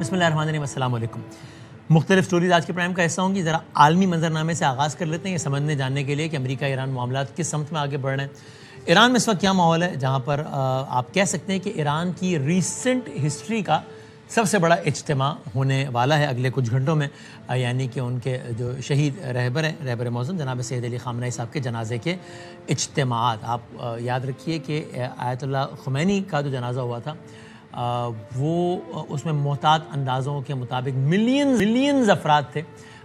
بسم اللہ الرحمن الرحیم، السلام علیکم۔ مختلف سٹوریز آج کے پرائم کا حصہ ہوں گی۔ ذرا عالمی منظرنامے سے آغاز کر لیتے ہیں یہ سمجھنے جاننے کے لیے کہ امریکہ ایران معاملات کس سمت میں آگے بڑھ رہے ہیں۔ ایران میں اس وقت کیا ماحول ہے جہاں پر آپ کہہ سکتے ہیں کہ ایران کی ریسنٹ ہسٹری کا سب سے بڑا اجتماع ہونے والا ہے اگلے کچھ گھنٹوں میں، یعنی کہ ان کے جو شہید رہبر معظم جناب سید علی خامنہ صاحب کے جنازے کے اجتماعات۔ آپ یاد رکھیے کہ آیت اللہ خمینی کا جو جنازہ ہوا تھا وہ اس میں محتاط اندازوں کے مطابق ملینز افراد تھے۔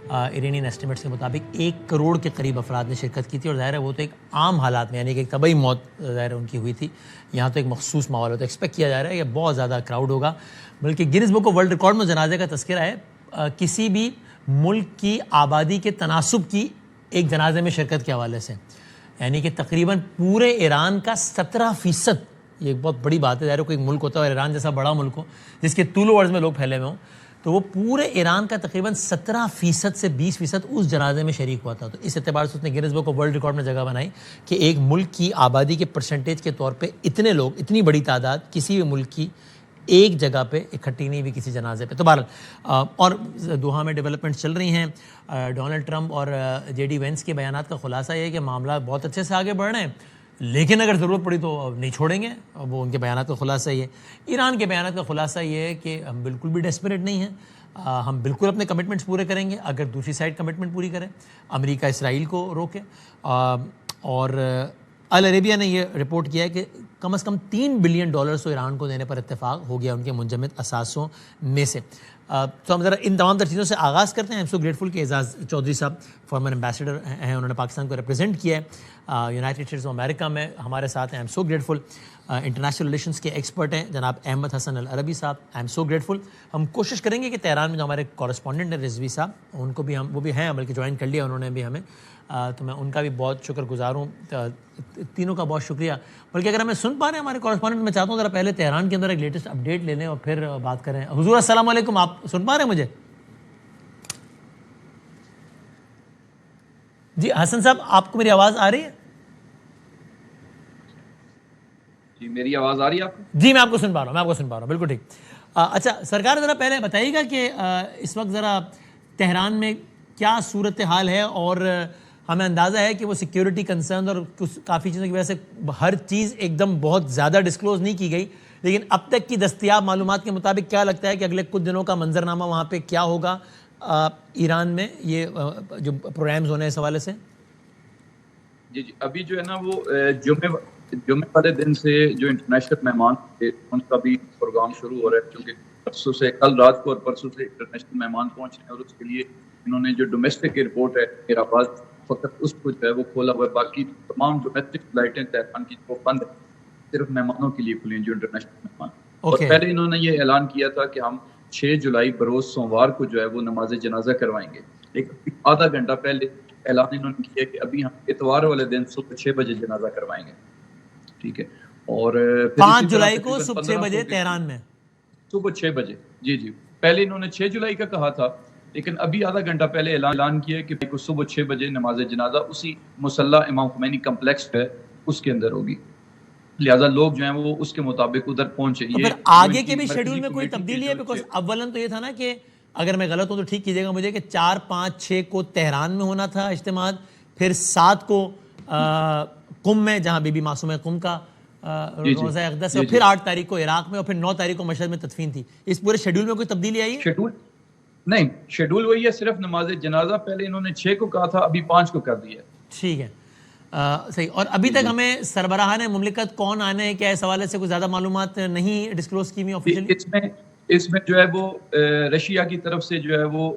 ایرانین ایسٹیمیٹس کے مطابق 1 کروڑ کے قریب افراد نے شرکت کی تھی، اور ظاہر ہے وہ تو ایک عام حالات میں، یعنی کہ ایک طبعی موت ظاہر ان کی ہوئی تھی۔ یہاں تو ایک مخصوص ماحول ہوتا ہے، ایکسپیکٹ کیا جا رہا ہے کہ بہت زیادہ کراؤڈ ہوگا، بلکہ grains book of world record میں جنازے کا تذکرہ ہے۔ کسی بھی ملک کی آبادی کے تناسب کی ایک جنازے میں شرکت کے حوالے سے، یعنی کہ تقریباً پورے ایران کا 17%، یہ ایک بہت بڑی بات ہے۔ ظاہر کوئی ملک ہوتا ہے اور ایران جیسا بڑا ملک ہو جس کے طول و عرض میں لوگ پھیلے ہوئے ہوں، تو وہ پورے ایران کا تقریباً 17% سے 20% اس جنازے میں شریک ہوا تھا۔ تو اس اعتبار سے اس نے grains book of world record میں جگہ بنائی کہ ایک ملک کی آبادی کے پرسنٹیج کے طور پہ اتنے لوگ، اتنی بڑی تعداد کسی بھی ملک کی ایک جگہ پہ اکٹھی نہیں ہوئی کسی جنازے پہ۔ تو بہرحال اور دوحہ میں ڈیولپمنٹس چل رہی ہیں۔ ڈونلڈ ٹرمپ اور جے ڈی وینس کے بیانات کا خلاصہ یہ ہے کہ معاملات بہت اچھے سے آگے بڑھ رہے ہیں، لیکن اگر ضرورت پڑی تو نہیں چھوڑیں گے۔ وہ ان کے بیانات کا خلاصہ یہ ہے۔ ایران کے بیانات کا خلاصہ یہ ہے کہ ہم بالکل بھی ڈیسپریٹ نہیں ہیں، ہم بالکل اپنے کمٹمنٹس پورے کریں گے اگر دوسری سائڈ کمٹمنٹ پوری کرے، امریکہ اسرائیل کو روکے۔ اور العربیہ نے یہ رپورٹ کیا ہے کہ کم از کم $3 بلین تو ایران کو دینے پر اتفاق ہو گیا ان کے منجمد اثاثوں میں سے۔ تو ہم ذرا ان تمام تر چیزوں سے آغاز کرتے ہیں۔ آئی ایم سو گریٹفل کہ اعزاز چودھری صاحب فارمر ایمبیسڈر ہیں، انہوں نے پاکستان کو ریپرزینٹ کیا ہے یونائٹڈ اسٹیٹس آف امریکہ میں، ہمارے ساتھ ہیں۔ I am so grateful. International relations کے ایکسپرٹ ہیں جناب احمد حسن العربی صاحب، آئی ایم سو گریٹفل۔ ہم کوشش کریں گے کہ تہران میں جو ہمارے کورسپونڈنٹ ہیں رضوی صاحب، ان کو بھی وہ بھی ہیں، بلکہ جوائن کر لیا انہوں نے بھی ہمیں، تو میں ان کا بھی بہت شکر گزار ہوں، تینوں کا بہت شکریہ۔ بلکہ اگر ہمیں سن پا رہے ہیں ہمارے کورسپونڈنٹ، میں چاہتا ہوں ذرا پہلے تہران کے اندر ایک لیٹسٹ اپڈیٹ لے لیں اور پھر بات کریں۔ حضور السلام علیکم، آپ سن پا رہے ہیں مجھے؟ جی حسن صاحب، آپ کو میری آواز آ رہی ہے؟ جی میری آواز آ رہی ہے آپ کو؟ جی میں آپ کو سن پا رہا ہوں، بالکل ٹھیک۔ اچھا سرکار، ذرا پہلے بتائیے گا کہ اس وقت ذرا تہران میں کیا صورتحال ہے، اور ہمیں اندازہ ہے کہ وہ سیکیورٹی کنسرن اور کافی چیزوں کی وجہ سے ہر چیز ایک دم بہت زیادہ ڈسکلوز نہیں کی گئی، لیکن اب تک کی دستیاب معلومات کے مطابق کیا لگتا ہے کہ اگلے کچھ دنوں کا منظرنامہ وہاں پہ کیا ہوگا ایران میں یہ جو پروگرامز ہونے اس حوالے سے؟ جی ابھی جو ہے نا وہ جمعے والے دن سے جو انٹرنیشنل مہمان تھے ان کا بھی پروگرام شروع ہو رہا ہے، کیونکہ پرسوں سے، کل رات کو اور پرسوں سے انٹرنیشنل مہمان پہنچ رہے ہیں، اور اس کے لیے انہوں نے جو ڈومیسٹک ایئرپورٹ ہے میرا باز، فقط اس کو جو ہے وہ کھولا ہوا ہے، باقی تمام ڈومیسٹک فلائٹیں تہران کی وہ بند ہیں، صرف مہمانوں کے لیے کھلی ہیں جو انٹرنیشنل مہمان۔ اور پہلے انہوں نے یہ اعلان کیا تھا کہ ہم 6 جولائی بروز سوموار کو جو ہے وہ نماز جنازہ کروائیں گے، لیکن آدھا گھنٹہ پہلے اعلان انہوں نے کیا کہ ابھی ہم اتوار والے دن صبح 6 بجے جنازہ کروائیں گے، ٹھیک ہے۔ اور 5 جولائی کو صبح 6 بجے تہران میں، صبح 6 بجے۔ جی پہلے انہوں نے 6 جولائی کا کہا تھا، لیکن ابھی آدھا گھنٹہ پہلے اعلان کیا کہ صبح 6 بجے نماز جنازہ اسی مسلح امام خمینی کمپلیکس ہے اس کے اندر ہوگی، لہٰذا لوگ جو ہیں وہ اس کے مطابق ادھر پہنچے۔ یہ آگے کے بھی شیڈول میں کوئی تبدیلی ہے؟ بیکاز اولن تو یہ تھا نا کہ اگر میں غلط ہوں تو ٹھیک کیجیے گا مجھے، کہ 4، 5، 6 کو تہران میں ہونا تھا اجتماع، پھر 7 کو قم میں جہاں بی بی معصومہ قم کا روزہ اقدس ہے، اور پھر 8 تاریخ کو عراق میں، اور پھر 9 تاریخ کو مشہد میں تدفین تھی۔ اس پورے شیڈول میں کوئی تبدیلی آئی ہے؟ شیڈول نہیں، شیڈول وہی ہے، صرف نماز جنازہ پہلے انہوں نے 6 کو کہا تھا، ابھی 5 کو کر دیا ہے۔ ٹھیک ہے، صحیح۔ اور ابھی تک ہمیں سربراہان مملکت کون آنے ہیں، کیا اس حوالے سے کوئی زیادہ معلومات نہیں ڈسکلوز کی ہوئی آفیشلی؟ اس میں جو ہے وہ رشیا کی طرف سے جو ہے وہ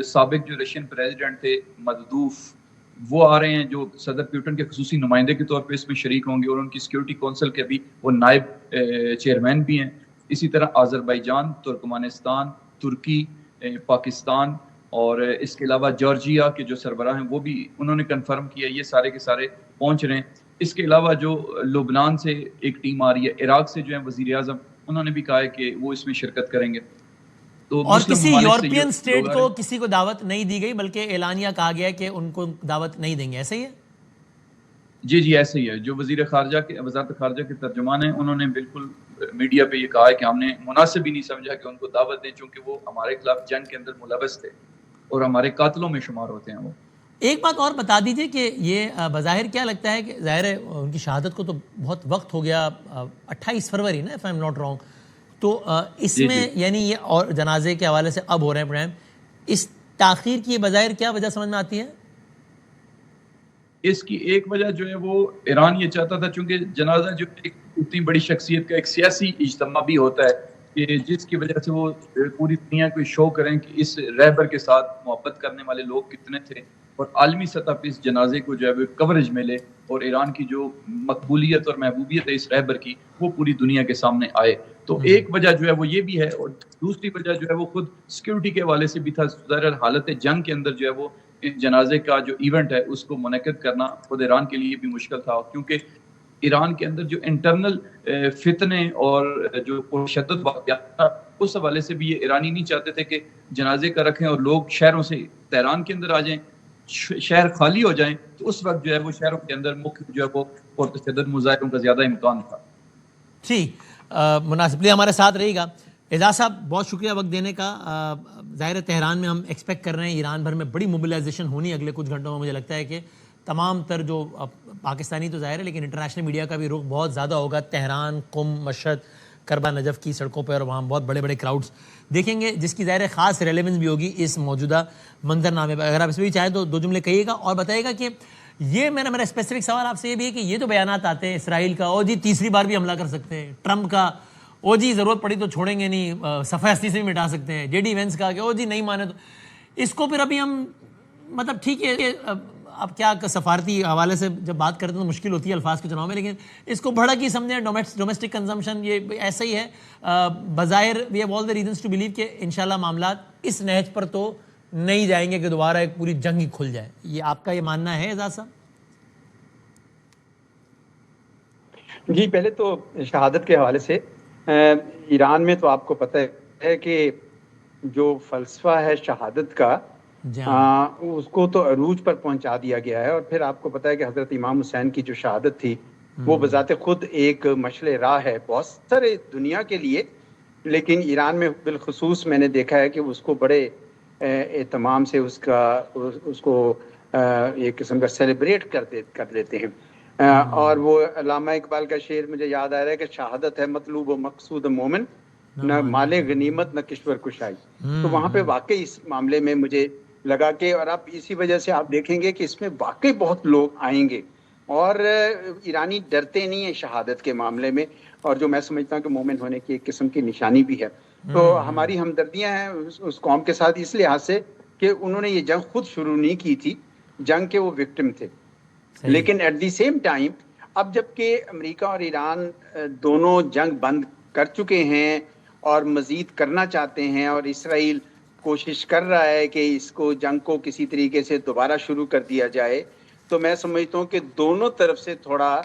سابق جو رشین پریزیڈنٹ تھے مددوف، وہ آ رہے ہیں جو صدر پیوٹن کے خصوصی نمائندے کے طور پہ اس میں شریک ہوں گے، اور ان کی سیکیورٹی کونسل کے بھی وہ نائب چیئرمین بھی ہیں۔ اسی طرح آذربائیجان، ترکمانستان، ترکی، پاکستان، اور اس کے علاوہ جارجیا کے جو سربراہ ہیں وہ بھی انہوں نے کنفرم کیا، یہ سارے کے سارے پہنچ رہے ہیں۔ اس کے علاوہ جو لبنان سے ایک ٹیم آ رہی ہے، عراق سے جو ہے وزیر اعظم، انہوں نے بھی کہا ہے کہ وہ اس میں شرکت کریں گے۔ تو اور کسی یورپین اسٹیٹ کو کسی کو دعوت نہیں دی گئی، بلکہ اعلانیہ کہا گیا کہ ان کو دعوت نہیں دیں گے، ایسا ہی ہے؟ جی جی ایسے ہی ہے. جو وزیر خارجہ کے وزارت خارجہ کے ترجمان ہیں انہوں نے بالکل میڈیا پہ یہ کہا ہے کہ ہم نے مناسب ہی نہیں سمجھا کہ ان کو دعوت دیں چونکہ وہ ہمارے خلاف جنگ کے اندر ملوث تھے اور ہمارے قاتلوں میں شمار ہوتے ہیں وہ. ایک بات اور بتا دیجئے کہ یہ بظاہر کیا لگتا ہے کہ ظاہر ہے ان کی شہادت کو تو بہت وقت ہو گیا, 28 فروری نا if I'm not wrong, تو اس میں یعنی یہ اور جنازے کے حوالے سے اب ہو رہے ہیں پروگرام, اس تاخیر کی بظاہر کیا وجہ سمجھ میں آتی ہے؟ اس کی ایک وجہ جو ہے وہ ایران یہ چاہتا تھا چونکہ جنازہ جو ایک اتنی بڑی شخصیت کا ایک سیاسی اجتماع بھی ہوتا ہے کہ جس کی وجہ سے وہ پوری دنیا کو شو کریں کہ اس رہبر کے ساتھ محبت کرنے والے لوگ کتنے تھے اور عالمی سطح پہ اس جنازے کو جو ہے وہ کوریج ملے اور ایران کی جو مقبولیت اور محبوبیت ہے اس رہبر کی وہ پوری دنیا کے سامنے آئے. تو ایک وجہ جو ہے وہ یہ بھی ہے اور دوسری وجہ جو ہے وہ خود سیکیورٹی کے حوالے سے بھی تھا. ظاہر حالت جنگ کے اندر جو ہے وہ جنازے کا جو ایونٹ ہے اس کو منعقد کرنا خود ایران کے لیے بھی مشکل تھا کیونکہ ایران کے اندر جو انٹرنل فتنے اور جو شدت واقعات اس حوالے سے بھی یہ ایرانی نہیں چاہتے تھے کہ جنازے کا رکھیں اور لوگ شہروں سے تہران کے اندر آ جائیں, شہر خالی ہو جائیں, تو اس وقت جو ہے وہ شہروں کے اندر مختلف جو ہے وہ پرتشدد مظاہروں کا زیادہ امکان تھا. ٹھیک, مناسبلی ہمارے ساتھ رہے گا. اعجاز صاحب بہت شکریہ وقت دینے کا. ظاہر تہران میں ہم ایکسپیکٹ کر رہے ہیں ایران بھر میں بڑی موبلائزیشن ہونی اگلے کچھ گھنٹوں میں. مجھے لگتا ہے کہ تمام تر جو پاکستانی تو ظاہر ہے لیکن انٹرنیشنل میڈیا کا بھی رخ بہت زیادہ ہوگا تہران, قم, مشہد, کربلا, نجف کی سڑکوں پر, اور وہاں بہت بڑے بڑے کراؤڈز دیکھیں گے جس کی ظاہر خاص ریلیونس بھی ہوگی اس موجودہ منظرنامے پر. اگر آپ اس میں بھی چاہیں تو دو جملے کہیے گا اور بتائیے گا کہ یہ میرا اسپیسیفک سوال آپ سے یہ بھی ہے کہ یہ جو بیانات آتے ہیں اسرائیل کا, او جی تیسری بار بھی حملہ کر سکتے ہیں, ٹرمپ کا او جی ضرورت پڑی تو چھوڑیں گے نہیں, صفحہ ہستی سے بھی مٹا سکتے ہیں, جے ڈی وینس کا کہ او جی نہیں مانے تو, اس کو پھر ابھی ہم مطلب ٹھیک ہے اب کیا سفارتی حوالے سے جب بات کرتے ہیں تو مشکل ہوتی ہے الفاظ کے چناؤ میں, لیکن اس کو بڑھا کی سمجھیں ڈومیسٹک کنزمپشن یہ ایسا ہی ہے. بظاہر we have all the reasons to believe کہ انشاءاللہ معاملات اس نہج پر تو نہیں جائیں گے کہ دوبارہ ایک پوری جنگ ہی کھل جائے. یہ آپ کا یہ ماننا ہے اعجاز صاحب؟ جی پہلے تو شہادت کے حوالے سے ایران میں تو آپ کو پتہ ہے کہ جو فلسفہ ہے شہادت کا اس کو تو عروج پر پہنچا دیا گیا ہے. اور پھر آپ کو پتہ ہے کہ حضرت امام حسین کی جو شہادت تھی وہ بذات خود ایک مشعل راہ ہے بہت سارے دنیا کے لیے, لیکن ایران میں بالخصوص میں نے دیکھا ہے کہ اس کو بڑے اہتمام سے اس کو ایک قسم کا سیلیبریٹ کر لیتے ہیں. اور وہ علامہ اقبال کا شعر مجھے یاد آ رہا ہے کہ شہادت ہے مطلوب و مقصود مومن, نہ مال غنیمت نہ کشور کشائی. تو وہاں پہ واقعی اس معاملے میں مجھے لگا کہ, اور اب اسی وجہ سے آپ دیکھیں گے کہ اس میں واقعی بہت لوگ آئیں گے اور ایرانی ڈرتے نہیں ہیں شہادت کے معاملے میں, اور جو میں سمجھتا ہوں کہ مومن ہونے کی ایک قسم کی نشانی بھی ہے. تو ہماری ہمدردیاں ہیں اس قوم کے ساتھ اس لحاظ سے کہ انہوں نے یہ جنگ خود شروع نہیں کی تھی, جنگ کے وہ وکٹم تھے. لیکن ایٹ دی سیم ٹائم اب جب کہ امریکہ اور ایران دونوں جنگ بند کر چکے ہیں اور مزید کرنا چاہتے ہیں, اور اسرائیل کوشش کر رہا ہے کہ اس کو جنگ کو کسی طریقے سے دوبارہ شروع کر دیا جائے, تو میں سمجھتا ہوں کہ دونوں طرف سے تھوڑا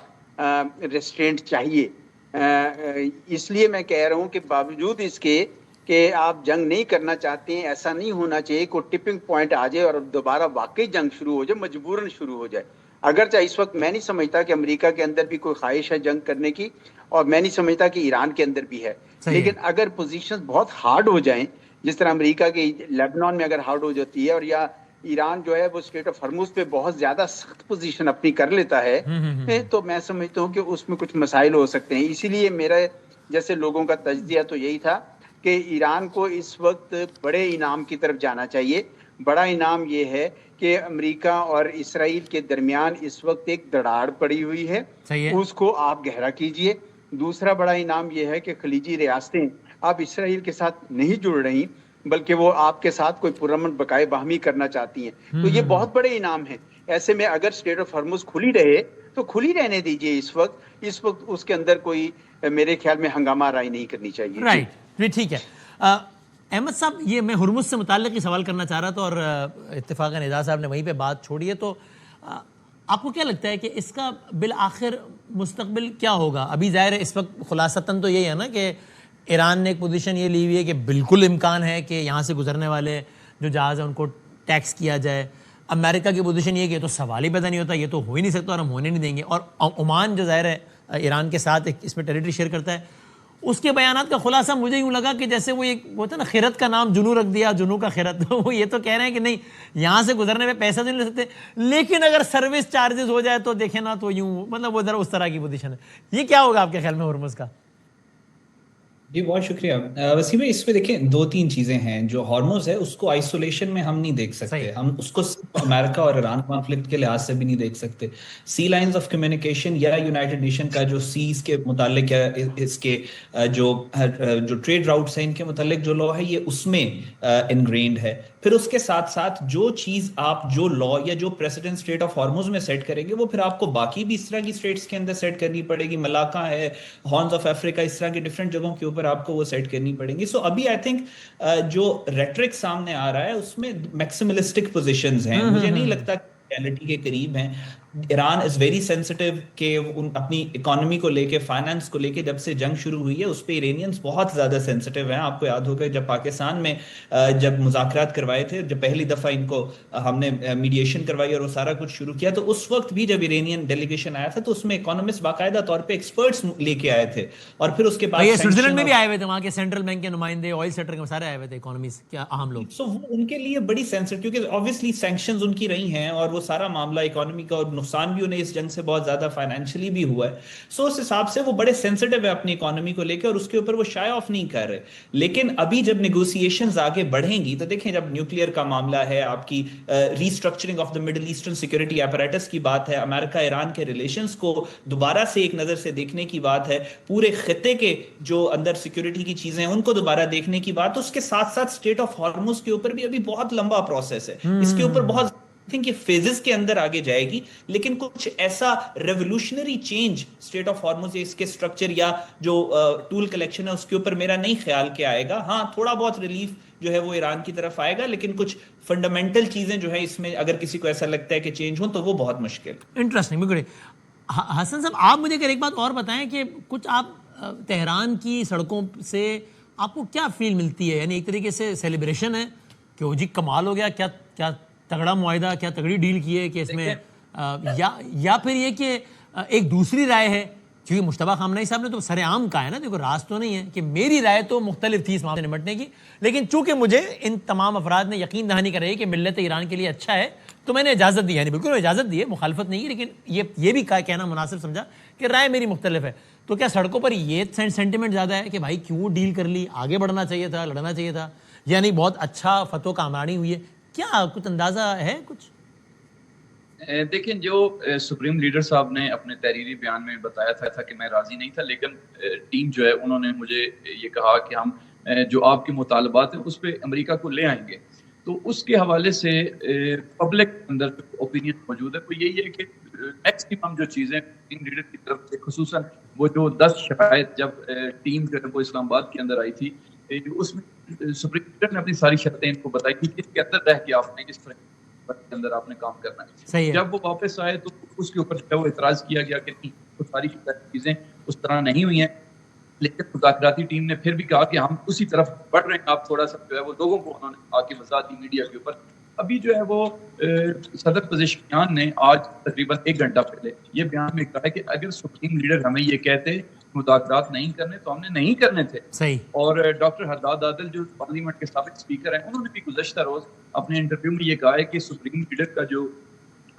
ریسٹرینٹ چاہیے. اس لیے میں کہہ رہا ہوں کہ باوجود اس کے کہ آپ جنگ نہیں کرنا چاہتے ہیں, ایسا نہیں ہونا چاہیے کوئی ٹپنگ پوائنٹ آ جائے اور دوبارہ واقعی جنگ شروع ہو جائے, مجبوراً شروع ہو جائے. اگرچہ اس وقت میں نہیں سمجھتا کہ امریکہ کے اندر بھی کوئی خواہش ہے جنگ کرنے کی, اور میں نہیں سمجھتا کہ ایران کے اندر بھی ہے. لیکن اگر پوزیشن بہت ہارڈ ہو جائیں, جس طرح امریکہ کی لیبنان میں اگر ہارڈ ہو جاتی ہے, اور یا ایران جو ہے وہ اسٹریٹ آف ہرمز پہ بہت زیادہ سخت پوزیشن اپنی کر لیتا ہے, تو میں سمجھتا ہوں کہ اس میں کچھ مسائل ہو سکتے ہیں. اسی لیے میرا جیسے لوگوں کا تجزیہ تو یہی تھا کہ ایران کو اس وقت بڑے انعام کی طرف جانا چاہیے. بڑا انعام یہ ہے کہ امریکہ اور اسرائیل کے درمیان اس وقت ایک دراڑ پڑی ہوئی ہے, اس کو آپ گہرا کیجئے. دوسرا بڑا انعام یہ ہے کہ خلیجی ریاستیں آپ اسرائیل کے ساتھ نہیں جڑ رہی بلکہ وہ آپ کے ساتھ کوئی پرامن بقائے باہمی کرنا چاہتی ہیں, تو یہ بہت بڑے انعام ہیں. ایسے میں اگر اسٹریٹ آف ہرمز کھلی رہے تو کھلی رہنے دیجئے. اس وقت اس کے اندر کوئی میرے خیال میں ہنگامہ آرائی نہیں کرنی چاہیے. رائٹ, ٹھیک ہے. احمد صاحب یہ میں ہرمز سے متعلق ہی سوال کرنا چاہ رہا تھا, اور اتفاقاً اعجاز صاحب نے وہیں پہ بات چھوڑی ہے. تو آپ کو کیا لگتا ہے کہ اس کا بالآخر مستقبل کیا ہوگا؟ ابھی ظاہر ہے اس وقت خلاصتاً تو یہی ہے نا کہ ایران نے ایک پوزیشن یہ لی ہوئی ہے کہ بالکل امکان ہے کہ یہاں سے گزرنے والے جو جہاز ہیں ان کو ٹیکس کیا جائے. امریکہ کی پوزیشن یہ کہ یہ تو سوال ہی پیدا نہیں ہوتا, یہ تو ہو ہی نہیں سکتا اور ہم ہونے نہیں دیں گے. اور عمان جو ظاہر ہے ایران کے ساتھ ایک اس میں ٹیریٹری شیئر کرتا ہے, اس کے بیانات کا خلاصہ مجھے یوں لگا کہ جیسے وہ ایک ہوتا ہے نا خیرت کا نام جنو رکھ دیا, جنو کا خیرت. وہ یہ تو کہہ رہے ہیں کہ نہیں یہاں سے گزرنے میں پیسہ تو نہیں لے سکتے, لیکن اگر سروس چارجز ہو جائے تو دیکھیں نا تو یوں, مطلب وہ ذرا اس طرح کی پوزیشن ہے. یہ کیا ہوگا آپ کے خیال میں ہرمز کا؟ جی بہت شکریہ وسیم بھائی. اس میں دیکھیں دو تین چیزیں ہیں. جو ہارموز ہے اس کو آئسولیشن میں ہم نہیں دیکھ سکتے, ہم اس کو صرف امریکہ اور ایران کانفلکٹ کے لحاظ سے بھی نہیں دیکھ سکتے. سی لائنز آف کمیونیکیشن یا یونائٹڈ نیشن کا جو سیز کے متعلق ہے, اس کے جو ٹریڈ راؤٹس ہیں ان کے متعلق جو لا ہے یہ اس میں انگرینڈ ہے. پھر اس کے ساتھ ساتھ جو چیز آپ جو لا یا جو پریسیڈنٹ اسٹیٹ آف ہارموز میں سیٹ کریں گے وہ پھر آپ کو باقی بھی اس طرح کی اسٹیٹس کے اندر سیٹ کرنی پڑے گی. ملاکا ہے, ہارنز آف افریقہ, اس طرح کے ڈفرینٹ جگہوں کے اوپر آپ کو وہ سیٹ کرنی پڑیں گی. سو ابھی آئی تھنک جو ریٹرک سامنے آ رہا ہے اس میں میکسیملسٹک پوزیشنز ہیں, مجھے نہیں لگتا ریالٹی کے قریب ہیں. ایران از ویری سینسٹیو کہ اپنی اکانومی کو لے کے, فائنانس کو لے کے جب سے جنگ شروع ہوئی ہے اس پہ ایرانیئنس بہت زیادہ سینسٹیو ہیں. آپ کو یاد ہوگا جب پاکستان میں جب مذاکرات کروائے تھے, جب پہلی دفعہ ان کو ہم نے میڈیشن کروائی اور وہ سارا کچھ شروع کیا, تو اس وقت بھی جب ایرانین ڈیلیگیشن آیا تھا تو اس میں اکانومسٹ باقاعدہ طور پہ ایکسپرٹس لے کے آئے تھے. اور پھر اس کے بعد سوئٹزرلینڈ میں بھی آئے ہوئے تھے, وہاں کے سینٹرل بینک کے نمائندے, آئل سیکٹر کے سارے آئے ہوئے تھے, اکانومیز کے اہم لوگ. سو وہ ان کے لیے بڑی سینسٹیو, کیونکہ آبویسلی سینکشنز ان کی رہی ہیں اور وہ سارا معاملہ اکانومی کا, اور نقصان بھی انہیں اس جنگ سے بہت زیادہ فائنینشلی بھی ہوا ہے. سو اس حساب سے وہ بڑے سینسٹیو ہے اپنی اکانومی کو لے کے اور اس کے اوپر وہ شائع آف نہیں کر رہے. لیکن ابھی جب نیگوسیشنز آگے بڑھیں گی تو دیکھیں جب نیوکلیئر کا معاملہ ہے, آپ کی restructuring of the middle eastern security apparatus کی بات ہے, امریکہ ایران کے ریلیشنز کو دوبارہ سے ایک نظر سے دیکھنے کی بات ہے, پورے خطے کے جو اندر سیکورٹی کی چیزیں ہیں ان کو دوبارہ دیکھنے کی بات. اس کے ساتھ ساتھ اسٹیٹ آف ہارموز کے اوپر بھی ابھی بہت لمبا پروسیس ہے, اس کے اوپر بہت یہ فیزز کے اندر آگے جائے گی. لیکن کچھ ایسا ریولوشنری چینج اسٹیٹ آف ہارموز اس کے سٹرکچر یا جو ٹول کلیکشن ہے اس کے اوپر میرا نہیں خیال کہ آئے گا. ہاں تھوڑا بہت ریلیف جو ہے وہ ایران کی طرف آئے گا, لیکن کچھ فنڈامنٹل چیزیں جو ہے اس میں اگر کسی کو ایسا لگتا ہے کہ چینج ہوں تو وہ بہت مشکل. انٹرسٹنگ. بالکل. حسن صاحب آپ مجھے ایک بات اور بتائیں کہ کچھ آپ تہران کی سڑکوں سے آپ کو کیا فیل ملتی ہے؟ یعنی ایک طریقے سے سیلیبریشن ہے کہ وہ جی کمال ہو گیا, کیا تگڑا معاہدہ, کیا تگڑی ڈیل کی ہے کہ اس میں, یا پھر یہ کہ ایک دوسری رائے ہے, کیونکہ مشتبہ خامنہئی صاحب نے تو سر عام کہا ہے نا, دیکھو راز تو نہیں ہے کہ میری رائے تو مختلف تھی اس معاملے سے نمٹنے کی, لیکن چونکہ مجھے ان تمام افراد نے یقین دہانی کرائی کہ ملت ایران کے لیے اچھا ہے تو میں نے اجازت دی. یعنی بالکل اجازت دی ہے, مخالفت نہیں ہے, لیکن یہ بھی کہنا مناسب سمجھا کہ رائے میری مختلف ہے. تو کیا سڑکوں پر یہ سینٹیمنٹ زیادہ ہے کہ بھائی کیوں ڈیل کر لی, آگے بڑھنا چاہیے تھا, لڑنا چاہیے تھا, یعنی بہت اچھا فتو کامرانی ہوئی ہے؟ کیا کچھ اندازہ ہے کچھ؟ دیکھیں جو سپریم لیڈر صاحب نے اپنے تحریری بیان میں بتایا تھا کہ میں راضی نہیں تھا, لیکن ٹیم جو ہے انہوں نے مجھے یہ کہا کہ ہم جو آپ کے مطالبات ہیں اس پہ امریکہ کو لے آئیں گے. تو اس کے حوالے سے پبلک اندر اوپینین موجود ہے, تو یہی ہے کہ میکسیمم جو چیزیں سپریم لیڈر کی طرف سے, خصوصاً وہ جو 10 شرائط جب ٹیم جو ہے وہ اسلام آباد کے اندر آئی تھی, اس میں سپریم لیڈر نے اپنی ساری شرطیں ان کو بتائی کہ اس کے اندر رہ کے آپ نے اس طرح کے اندر آپ نے کام کرنا ہے. جب وہ واپس آئے تو اس کے اوپر جو ہے وہ اعتراض کیا گیا کہ نہیں, وہ ساری چیزیں اس طرح نہیں ہوئی ہیں. لیکن مذاکراتی ٹیم نے پھر بھی کہا کہ ہم اسی طرف بڑھ رہے ہیں, آپ تھوڑا سا جو ہے وہ لوگوں کو انہوں نے آ کے وضاحت دی میڈیا کے اوپر. ابھی جو ہے وہ صدر پزشکیان نے آج تقریباً 1 گھنٹہ پہلے یہ بیان میں کہا ہے کہ اگر سپریم لیڈر ہمیں یہ کہتے مذاکرات نہیں کرنے تو ہم نے نہیں کرنے تھے. صحیح. اور ڈاکٹر حداد عادل جو پارلیمنٹ کے سابق اسپیکر ہیں, انہوں نے بھی گزشتہ روز اپنے انٹرویو میں یہ کہا ہے کہ سپریم لیڈر کا جو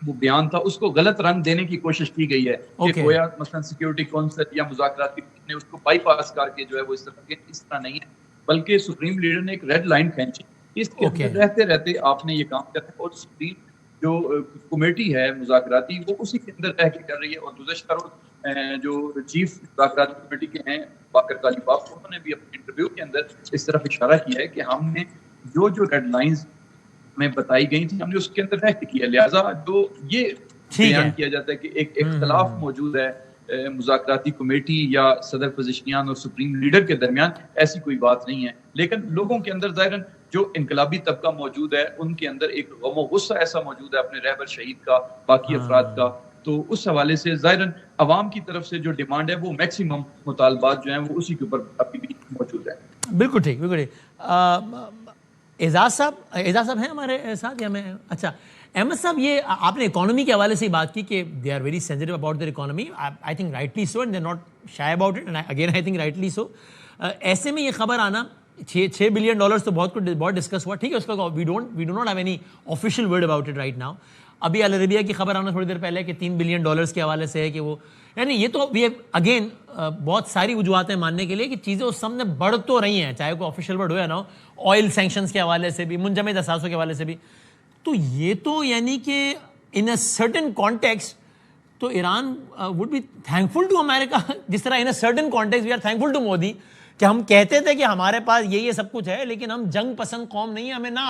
وہ بیان تھا اس کو غلط رنگ دینے کی کوشش کی گئی ہے کہ گویا مثلا سیکورٹی کونسل یا مذاکراتی نے اس کو بائی پاس کر کے جو ہے وہ اس طرح نہیں ہے, بلکہ سپریم لیڈر نے ایک ریڈ لائن کھینچی. اس کے اندر رہتے رہتے آپ نے یہ کام کرنا ہے, اور سپریم جو کمیٹی ہے مذاکراتی وہ اسی کے اندر رہ کے کر رہی ہے. اور گزشتہ روز جو چیف مذاکراتی کمیٹی کے ہیں باقر کالیباف, انہوں نے بھی اپنے انٹرویو کے اندر اس طرف اشارہ کیا ہے کہ ہم نے جو ریڈ لائنز میں بتائی گئی تھی ہم نے اس کے اندر رہ کے کیا. لہٰذا جو یہ بیان کیا جاتا ہے کہ ایک اختلاف موجود ہے مذاکراتی کمیٹی یا صدر پزشکیان اور سپریم لیڈر کے درمیان, ایسی کوئی بات نہیں ہے. لیکن لوگوں کے اندر ظاہراً جو انقلابی طبقہ موجود ہے ان کے اندر ایک غم و غصہ ایسا موجود ہے اپنے رہبر شہید کا, باقی افراد کا. تو اس حوالے سے ظاہراً عوام کی طرف سے جو ڈیمانڈ ہے وہ میکسیمم مطالبات جو ہیں وہ اسی کے اوپر ابھی بھی موجود ہیں. بالکل ٹھیک, بالکل ٹھیک. اعجاز صاحب ہیں ہمارے ساتھ یا میں؟ اچھا احمد صاحب یہ آپ نے اکانومی کے حوالے سے بات کی کہ they are very sensitive about their economy, I think rightly so and they are not shy about it, and again I think rightly so. ایسے میں یہ خبر آنا $6 بلین تو بہت ڈسکس ہوا, ٹھیک ہے, اس کا we do not have any official word about it right now. ابھی العربیہ کی خبر آنا تھوڑی دیر پہلے کہ $3 بلین کے حوالے سے ہے کہ وہ, یعنی یہ تو اگین بہت ساری وجوہات ہیں ماننے کے لیے کہ چیزیں اس سامنے بڑھ تو رہی ہیں, چاہے کوئی آفیشیل ورڈ ہو یا نہ ہو, آئل سینکشنز کے حوالے سے بھی, منجمد اثاثوں کے حوالے سے بھی. تو یہ تو یعنی کہ ان اے سرٹن کانٹیکسٹ تو Iran would be thankful to America, جس طرح in a certain context we are thankful to Modi کہ ہم کہتے تھے کہ ہمارے پاس یہ سب کچھ ہے لیکن ہم جنگ پسند قوم نہیں ہیں, ہمیں نہ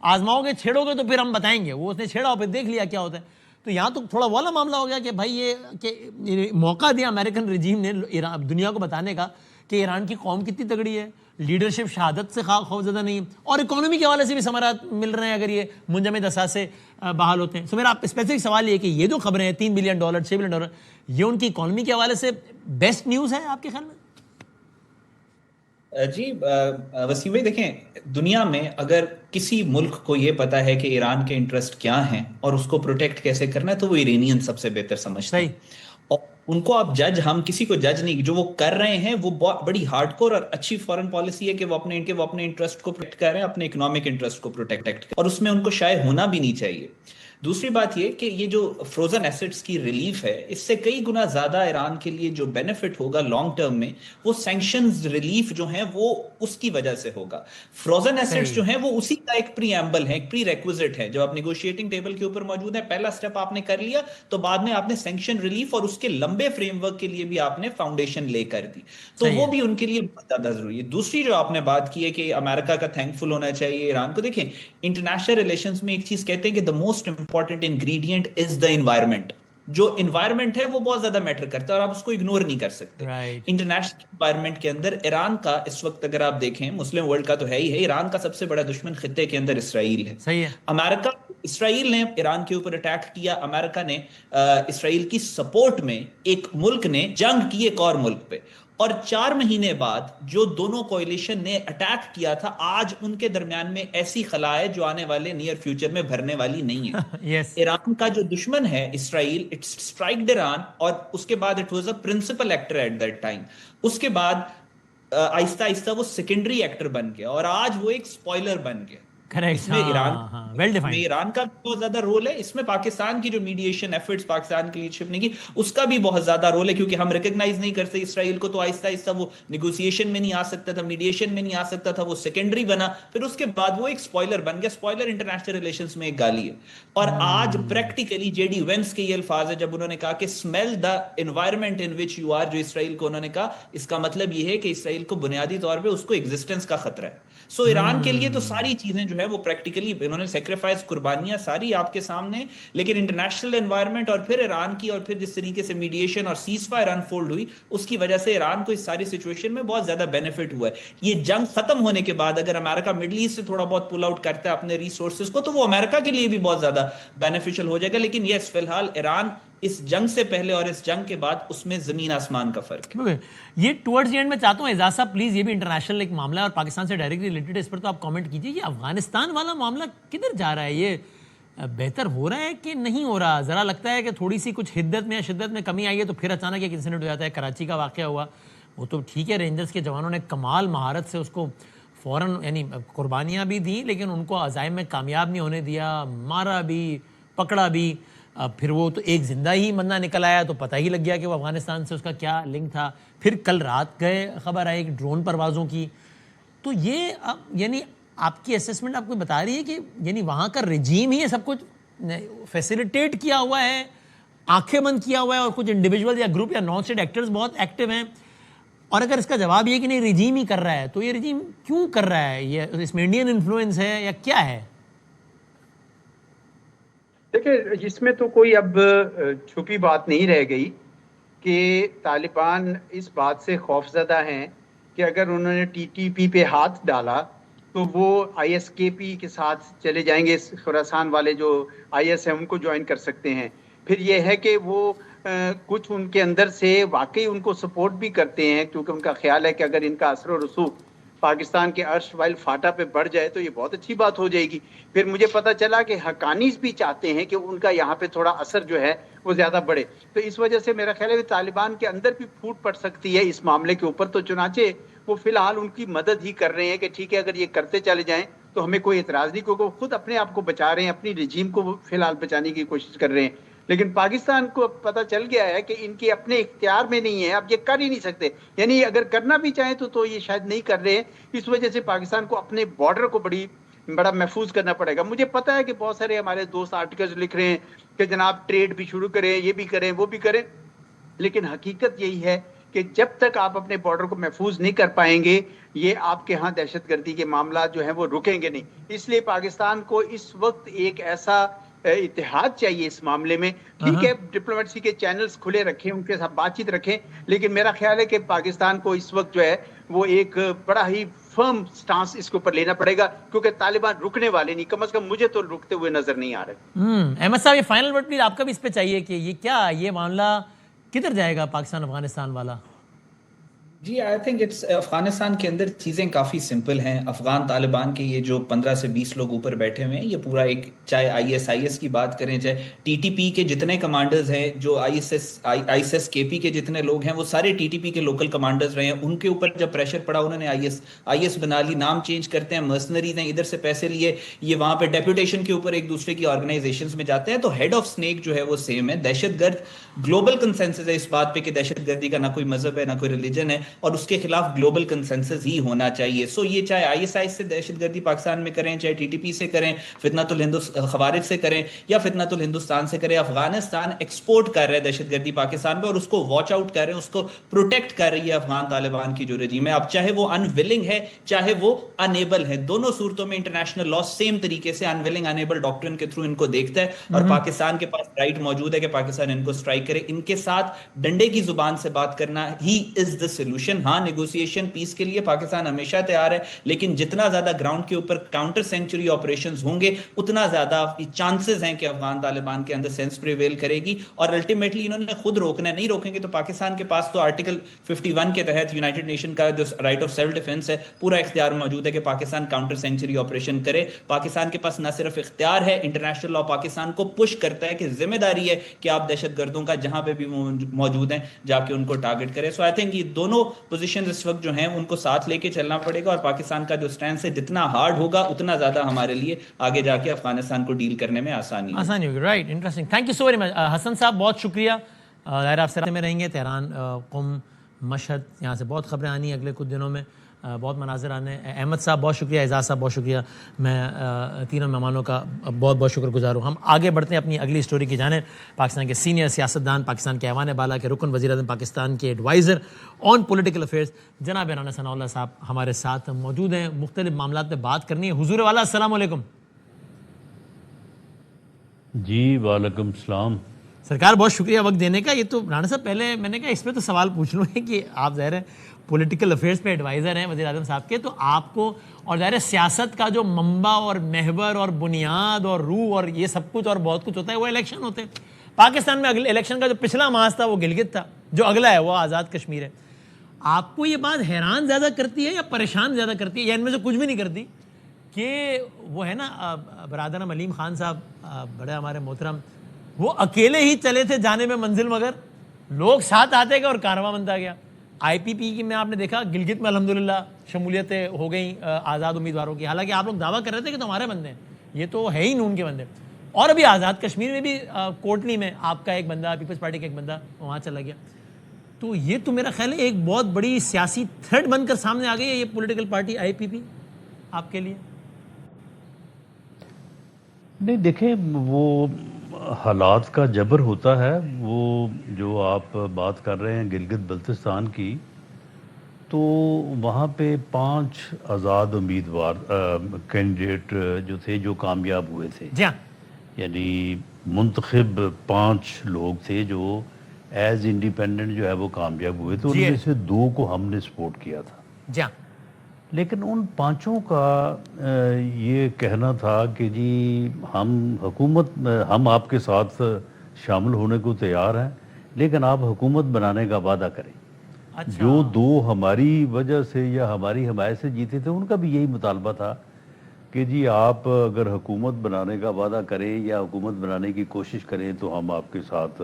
آزماؤ گے, چھیڑو گے تو پھر ہم بتائیں گے. وہ اس نے چھیڑا, پھر دیکھ لیا کیا ہوتا ہے. تو یہاں تو تھوڑا والا معاملہ ہو گیا کہ بھائی یہ کہ موقع دیا امریکن رجیم نے دنیا کو بتانے کا کہ ایران کی قوم کتنی تگڑی ہے, لیڈرشپ شہادت سے خوف زدہ نہیں ہے, اور اکانومی کے حوالے سے بھی ثمرات مل رہے ہیں اگر یہ منجمد اثاثے بحال ہوتے ہیں. سو میرا اسپیسیفک سوال یہ کہ یہ جو خبریں ہیں $3 بلین $6 بلین یہ ان کی اکانومی کے حوالے سے بیسٹ نیوز ہے آپ کے خیال میں؟ جی وسیم بھائی دیکھیں, دنیا میں اگر کسی ملک کو یہ پتا ہے کہ ایران کے انٹرسٹ کیا ہیں اور اس کو پروٹیکٹ کیسے کرنا ہے تو وہ ایرانین سب سے بہتر سمجھتے ہیں. اور ان کو آپ ہم کسی کو جج نہیں, جو وہ کر رہے ہیں وہ بڑی ہارڈ کور اور اچھی فورن پالیسی ہے کہ وہ اپنے انٹرسٹ کو پروٹیکٹ کر رہے ہیں, اپنے اکنامک انٹرسٹ کو پروٹیکٹ, اور اس میں ان کو شائع ہونا بھی نہیں چاہیے. دوسری بات یہ کہ یہ جو فروزن ایسٹس کی ریلیف ہے, اس سے کئی گنا زیادہ ایران کے لیے جو بینیفٹ ہوگا لانگ ٹرم میں, وہ سینکشنز ریلیف جو ہیں وہ اس کی وجہ سے ہوگا. فروزن ایسٹس جو ہیں وہ اسی کا ایک پری ایمبل ہے, ایک پری ریکوزٹ ہے. جب آپ نیگوشیٹنگ ٹیبل کے اوپر موجود ہیں, پہلا سٹیپ آپ نے کر لیا تو بعد میں آپ نے سینکشن ریلیف اور اس کے لمبے فریم ورک کے لیے بھی آپ نے فاؤنڈیشن لے کر دی, تو وہ بھی ان کے لیے بہت زیادہ ضروری ہے. دوسری جو آپ نے بات کی ہے کہ امریکہ کا تھینکفل ہونا چاہیے ایران کو, دیکھیں انٹرنیشنل ریلیشنز میں ایک چیز کہتے ہیں کہ the most important ingredient is the environment. جو انوائرمنٹ ہے وہ بہت زیادہ میٹر کرتا ہے اور آپ اس کو اگنور نہیں کر سکتے. انٹرنیشنل انوائرمنٹ کے اندر ایران کا اس وقت اگر آپ دیکھیں, مسلم ورلڈ کا تو ہے ہی ہے, ایران کا سب سے بڑا دشمن خطے کے اندر اسرائیل ہے. صحیح ہے. اسرائیل نے ایران کے اوپر اٹیک کیا, امریکہ نے اسرائیل کی سپورٹ میں ایک ملک نے جنگ کی ایک اور ملک پہ, اور 4 مہینے بعد جو دونوں کوئلیشن نے اٹیک کیا تھا, آج ان کے درمیان میں ایسی خلا ہے جو آنے والے نیئر فیوچر میں بھرنے والی نہیں ہے. ایران کا جو دشمن ہے اسرائیل, اٹ اسٹرائکڈ ایران, اور اس کے بعد it was a principal actor at that time. اس کے بعد آہستہ آہستہ وہ سیکنڈری ایکٹر بن گیا اور آج وہ ایک سپوائلر بن گیا. اس میں ایران کا بہت زیادہ رول ہے, اس میں پاکستان کی جو میڈیشن ایفرٹس پاکستان کی لیڈرشپ نے کی اس کا بھی بہت زیادہ رول ہے, کیونکہ ہم ریکگنائز نہیں کرتے اسرائیل کو, تو آہستہ آہستہ وہ نیگوسیشن میں نہیں آ سکتا تھا, میڈیشن میں نہیں آ سکتا تھا, وہ سیکنڈری بنا, پھر اس کے بعد وہ ایک سپوائلر بن گیا. سپوائلر انٹرنیشنل ریلیشنز میں ایک گالی ہے. اور آج پریکٹیکلی جے ڈی وینس کے یہ الفاظ ہے جب انہوں نے کہا کہ smell the environment in which you are, جو اسرائیل کو انہوں نے کہا, اس کا مطلب یہ ہے کہ اسرائیل کو بنیادی طور پہ اس کو ایگزسٹنس کا خطرہ ہے. سو ایران کے لیے تو ساری چیزیں جو ہے وہ پریکٹیکلی انہوں نے سیکریفائز, قربانیاں ساری آپ کے سامنے, لیکن انٹرنیشنل انوائرمنٹ اور پھر ایران کی, اور پھر جس طریقے سے میڈیشن اور سیز فائر انفولڈ ہوئی, اس کی وجہ سے ایران کو اس ساری سچویشن میں بہت زیادہ بینیفٹ ہوا ہے. یہ جنگ ختم ہونے کے بعد اگر امریکہ مڈل ایسٹ سے تھوڑا بہت پل آؤٹ کرتا ہے اپنے ریسورسز کو, تو وہ امریکہ کے لیے بھی بہت زیادہ بینیفیشل ہو جائے گا. لیکن یس, فی الحال ایران اس جنگ سے پہلے اور اس جنگ کے بعد اس میں زمین آسمان کا فرق ہے. یہ ٹورڈز دی اینڈ میں چاہتا ہوں اعزاز صاحب پلیز, یہ بھی انٹرنیشنل ایک معاملہ ہے اور پاکستان سے ڈائریکٹلی ریلیٹڈ ہے, اس پر تو آپ کامنٹ کیجیے. یہ افغانستان والا معاملہ کدھر جا رہا ہے, یہ بہتر ہو رہا ہے کہ نہیں ہو رہا؟ ذرا لگتا ہے کہ تھوڑی سی کچھ حدت میں یا شدت میں کمی آئی ہے تو پھر اچانک ایک انسیڈنٹ ہو جاتا ہے. کراچی کا واقعہ ہوا, وہ تو ٹھیک ہے, رینجرز کے جوانوں نے کمال مہارت سے اس کو فوراً, یعنی قربانیاں بھی دیں لیکن ان کو عزائم میں کامیاب نہیں ہونے دیا, مارا بھی, پکڑا بھی. پھر وہ تو ایک زندہ ہی بندہ نکل آیا تو پتہ ہی لگ گیا کہ وہ افغانستان سے اس کا کیا لنک تھا. پھر کل رات گئے, خبر آئی ڈرون پروازوں کی. تو یہ یعنی آپ کی اسیسمنٹ آپ کو بتا رہی ہے کہ یعنی وہاں کا رجیم ہی سب کچھ فیسیلیٹیٹ کیا ہوا ہے, آنکھیں بند کیا ہوا ہے, اور کچھ انڈیویجول یا گروپ یا نان اسٹیٹ ایکٹرز بہت ایکٹیو ہیں. اور اگر اس کا جواب یہ کہ نہیں رجیم ہی کر رہا ہے, تو یہ رجیم کیوں کر رہا ہے؟ یہ اس میں انڈین انفلوئنس ہے یا کیا ہے؟ دیکھیں, اس میں تو کوئی اب چھپی بات نہیں رہ گئی کہ طالبان اس بات سے خوفزدہ ہیں کہ اگر انہوں نے ٹی ٹی پی پہ ہاتھ ڈالا تو وہ آئی ایس کے پی کے ساتھ چلے جائیں گے. خراسان والے جو آئی ایس ہیں ان کو جوائن کر سکتے ہیں. پھر یہ ہے کہ وہ کچھ ان کے اندر سے واقعی ان کو سپورٹ بھی کرتے ہیں, کیونکہ ان کا خیال ہے کہ اگر ان کا اثر و رسوخ پاکستان کے ارسٹوائل فاٹا پہ بڑھ جائے تو یہ بہت اچھی بات ہو جائے گی. پھر مجھے پتہ چلا کہ حقانیز بھی چاہتے ہیں کہ ان کا یہاں پہ تھوڑا اثر جو ہے وہ زیادہ بڑھے, تو اس وجہ سے میرا خیال ہے کہ طالبان کے اندر بھی پھوٹ پڑ سکتی ہے اس معاملے کے اوپر. تو چنانچہ وہ فی الحال ان کی مدد ہی کر رہے ہیں کہ ٹھیک ہے اگر یہ کرتے چلے جائیں تو ہمیں کوئی اعتراض نہیں, کیونکہ وہ خود اپنے آپ کو بچا رہے ہیں, اپنی رجیم کو وہ فی الحال بچانے کی کوشش کر رہے ہیں. لیکن پاکستان کو پتہ چل گیا ہے کہ ان کے اپنے اختیار میں نہیں ہے, اب یہ کر ہی نہیں سکتے, یعنی اگر کرنا بھی چاہیں تو یہ شاید نہیں کر رہے ہیں. اس وجہ سے پاکستان کو اپنے بارڈر کو بڑا محفوظ کرنا پڑے گا. مجھے پتہ ہے کہ بہت سارے ہمارے دوست آرٹیکلز لکھ رہے ہیں کہ جناب ٹریڈ بھی شروع کریں, یہ بھی کریں, وہ بھی کریں, لیکن حقیقت یہی ہے کہ جب تک آپ اپنے بارڈر کو محفوظ نہیں کر پائیں گے یہ آپ کے ہاں دہشت گردی کے معاملات جو ہیں وہ رکیں گے نہیں. اس لیے پاکستان کو اس وقت ایک ایسا اتحاد چاہیے اس معاملے میں. ٹھیک ہے ڈپلومیسی کے چینلز کھلے رکھیں, ان کے ساتھ بات چیت رکھیں, لیکن میرا خیال ہے کہ پاکستان کو اس وقت جو ہے وہ ایک بڑا ہی فرم سٹانس اس کے اوپر لینا پڑے گا, کیونکہ طالبان رکنے والے نہیں, کم از کم مجھے تو رکتے ہوئے نظر نہیں آ رہے. احمد صاحب یہ فائنل ورڈ پلیز آپ کا بھی اس پہ چاہیے کہ یہ کیا یہ معاملہ کدھر جائے گا پاکستان افغانستان والا؟ جی آئی تھنک افغانستان کے اندر چیزیں کافی سمپل ہیں. افغان طالبان کے یہ جو 15 سے 20 لوگ اوپر بیٹھے ہوئے ہیں, یہ پورا ایک, چاہے ISIS کی بات کریں, چاہے TTP کے جتنے کمانڈرز ہیں, جو ISIS KP کے جتنے لوگ ہیں, وہ سارے TTP کے لوکل کمانڈرز رہے ہیں. ان کے اوپر جب پریشر پڑا انہوں نے IS بنا لی, نام چینج کرتے ہیں, مرسنریز ہیں, ادھر سے پیسے لیے, یہ وہاں پہ ڈیپوٹیشن کے اوپر ایک دوسرے کی آرگنائزیشنز میں جاتے ہیں. تو ہیڈ آف سنیک جو ہے وہ سیم ہے. دہشت گرد گلوبل کنسنسس ہے اس بات پہ کہ دہشت گردی کا نہ کوئی مذہب ہے نہ کوئی ریلیجن ہے, اور اس کے خلاف گلوبل کنسنسس ہی ہونا چاہیے. سو یہ چاہے ISIS سے دہشت گردی پاکستان میں کریں, چاہے TTP سے کریں, فتنۃ خوارج سے کریں, یا فتنۃ الہندوستان سے کریں, افغانستان ایکسپورٹ کر رہا ہے دہشت گردی پاکستان پہ, اور اس کو واچ آؤٹ کر رہے ہیں, اس کو پروٹیکٹ کر رہی ہے افغان طالبان کی جو رجیم ہے. اب چاہے وہ انویلنگ ہے چاہے وہ انیبل ہے, دونوں صورتوں میں انٹرنیشنل لا سیم طریقے سے انویلنگ انیبل ڈاکٹرن کے تھرو ان کو دیکھتا ہے, اور پاکستان کے پاس رائٹ موجود ہے کہ پاکستان ان کو اسٹرائک کرے. ان کے ساتھ ڈنڈے کی زبان سے بات کرنا ہی از دا سولوشن. ہاں نیگوسیشن پیس کے لیے پاکستان ہمیشہ تیار ہے, لیکن جتنا زیادہ گراؤنڈ کے اوپر کاؤنٹر سینچری آپریشنز ہوں گے اتنا زیادہ چانسز ہیں کہ افغان طالبان کے اندر سینس پریویل کرے گی, اور الٹیمیٹلی انہوں نے خود روکنا ہے. نہیں روکیں گے تو پاکستان کے پاس تو آرٹیکل 51 کے تحت یونائٹڈ نیشن کا جو رائٹ آف سیلف ڈیفنس ہے پورا اختیار موجود ہے کہ پاکستان کاؤنٹر سینچری آپریشن کرے. پاکستان کے پاس نہ صرف اختیار ہے, انٹرنیشنل لا پاکستان کو پش کرتا ہے کہ ذمہ داری ہے کہ آپ دہشت گردوں کا جہاں پہ بھی موجود ہیں جا کے ان کو ٹارگٹ کرے. سو آئی تھنک یہ دونوں پوزیشنز اس وقت جو ہیں ان کو ساتھ لے کے چلنا پڑے گا, اور پاکستان کا جو سٹینس ہے جتنا ہارڈ ہوگا اتنا زیادہ ہمارے لیے آگے جا کے افغانستان کو ڈیل کرنے میں آسانی ہوگی. Right, interesting, thank you so very much Hasan Sahab, بہت شکریہ. ظاہر آپ سے میں رہیں گے, تہران, قم, مشہد, یہاں سے بہت خبریں آنی ہیں اگلے کچھ دنوں میں, بہت مناظر آنے. احمد صاحب بہت شکریہ, اعزاز صاحب بہت شکریہ, میں تینوں مہمانوں کا بہت بہت شکر گزار ہوں. ہم آگے بڑھتے ہیں اپنی اگلی اسٹوری کی جانب. پاکستان کے سینئر سیاستدان, پاکستان کے ایوان بالا کے رکن, وزیر اعظم پاکستان کے ایڈوائزر آن پولیٹیکل افیئرس جناب رانا ثناء اللہ صاحب ہمارے ساتھ موجود ہیں. مختلف معاملات پہ بات کرنی ہے. حضور والا السلام علیکم. جی وعلیکم السلام. سرکار بہت شکریہ وقت دینے کا. یہ تو رانا صاحب پہلے میں نے کہا اس پہ تو سوال پوچھ لوں کہ آپ ظاہر ہے پولیٹیکل افیئرس پہ ایڈوائزر ہیں وزیر اعظم صاحب کے, تو آپ کو اور ظاہر ہے سیاست کا جو منبع اور محور اور بنیاد اور روح اور یہ سب کچھ اور بہت کچھ ہوتا ہے وہ الیکشن ہوتے ہیں. پاکستان میں اگلے الیکشن کا جو پچھلا ماس تھا وہ گلگت تھا, جو اگلا ہے وہ آزاد کشمیر ہے. آپ کو یہ بات حیران زیادہ کرتی ہے یا پریشان زیادہ کرتی ہے, یا ان میں سے کچھ بھی نہیں کرتی, کہ وہ ہے نا برادر علیم خان صاحب بڑے ہمارے محترم, وہ اکیلے ہی چلے تھے جانے میں منزل, مگر لوگ ساتھ آتے گئے اور کارواں بنتا گیا. IPP کی میں آپ نے دیکھا گلگت میں الحمدللہ شمولیتیں ہو گئیں آزاد امیدواروں کی, حالانکہ آپ لوگ دعویٰ کر رہے تھے کہ تمہارے بندے ہیں, یہ تو ہے ہی نون کے بندے. اور ابھی آزاد کشمیر میں بھی کوٹلی میں آپ کا ایک بندہ, پیپلز پارٹی کا ایک بندہ وہاں چلا گیا. تو یہ تو میرا خیال ہے ایک بہت بڑی سیاسی تھریٹ بن کر سامنے آ گئی ہے یہ پولیٹیکل پارٹی IPP آپ کے لیے. نہیں دیکھیں, وہ حالات کا جبر ہوتا ہے. وہ جو آپ بات کر رہے ہیں گلگت بلتستان کی, تو وہاں پہ 5 آزاد امیدوار کینڈیڈیٹ جو تھے جو کامیاب ہوئے تھے. جی ہاں, یعنی منتخب 5 لوگ تھے جو ایز انڈیپینڈنٹ جو ہے وہ کامیاب ہوئے تھے. ان میں سے 2 کو ہم نے سپورٹ کیا تھا. جی ہاں, لیکن ان 5 کا یہ کہنا تھا کہ جی ہم آپ کے ساتھ شامل ہونے کو تیار ہیں, لیکن آپ حکومت بنانے کا وعدہ کریں. جو دو ہماری وجہ سے یا ہماری حمایت سے جیتے تھے ان کا بھی یہی مطالبہ تھا کہ جی آپ اگر حکومت بنانے کا وعدہ کریں یا حکومت بنانے کی کوشش کریں تو ہم آپ کے ساتھ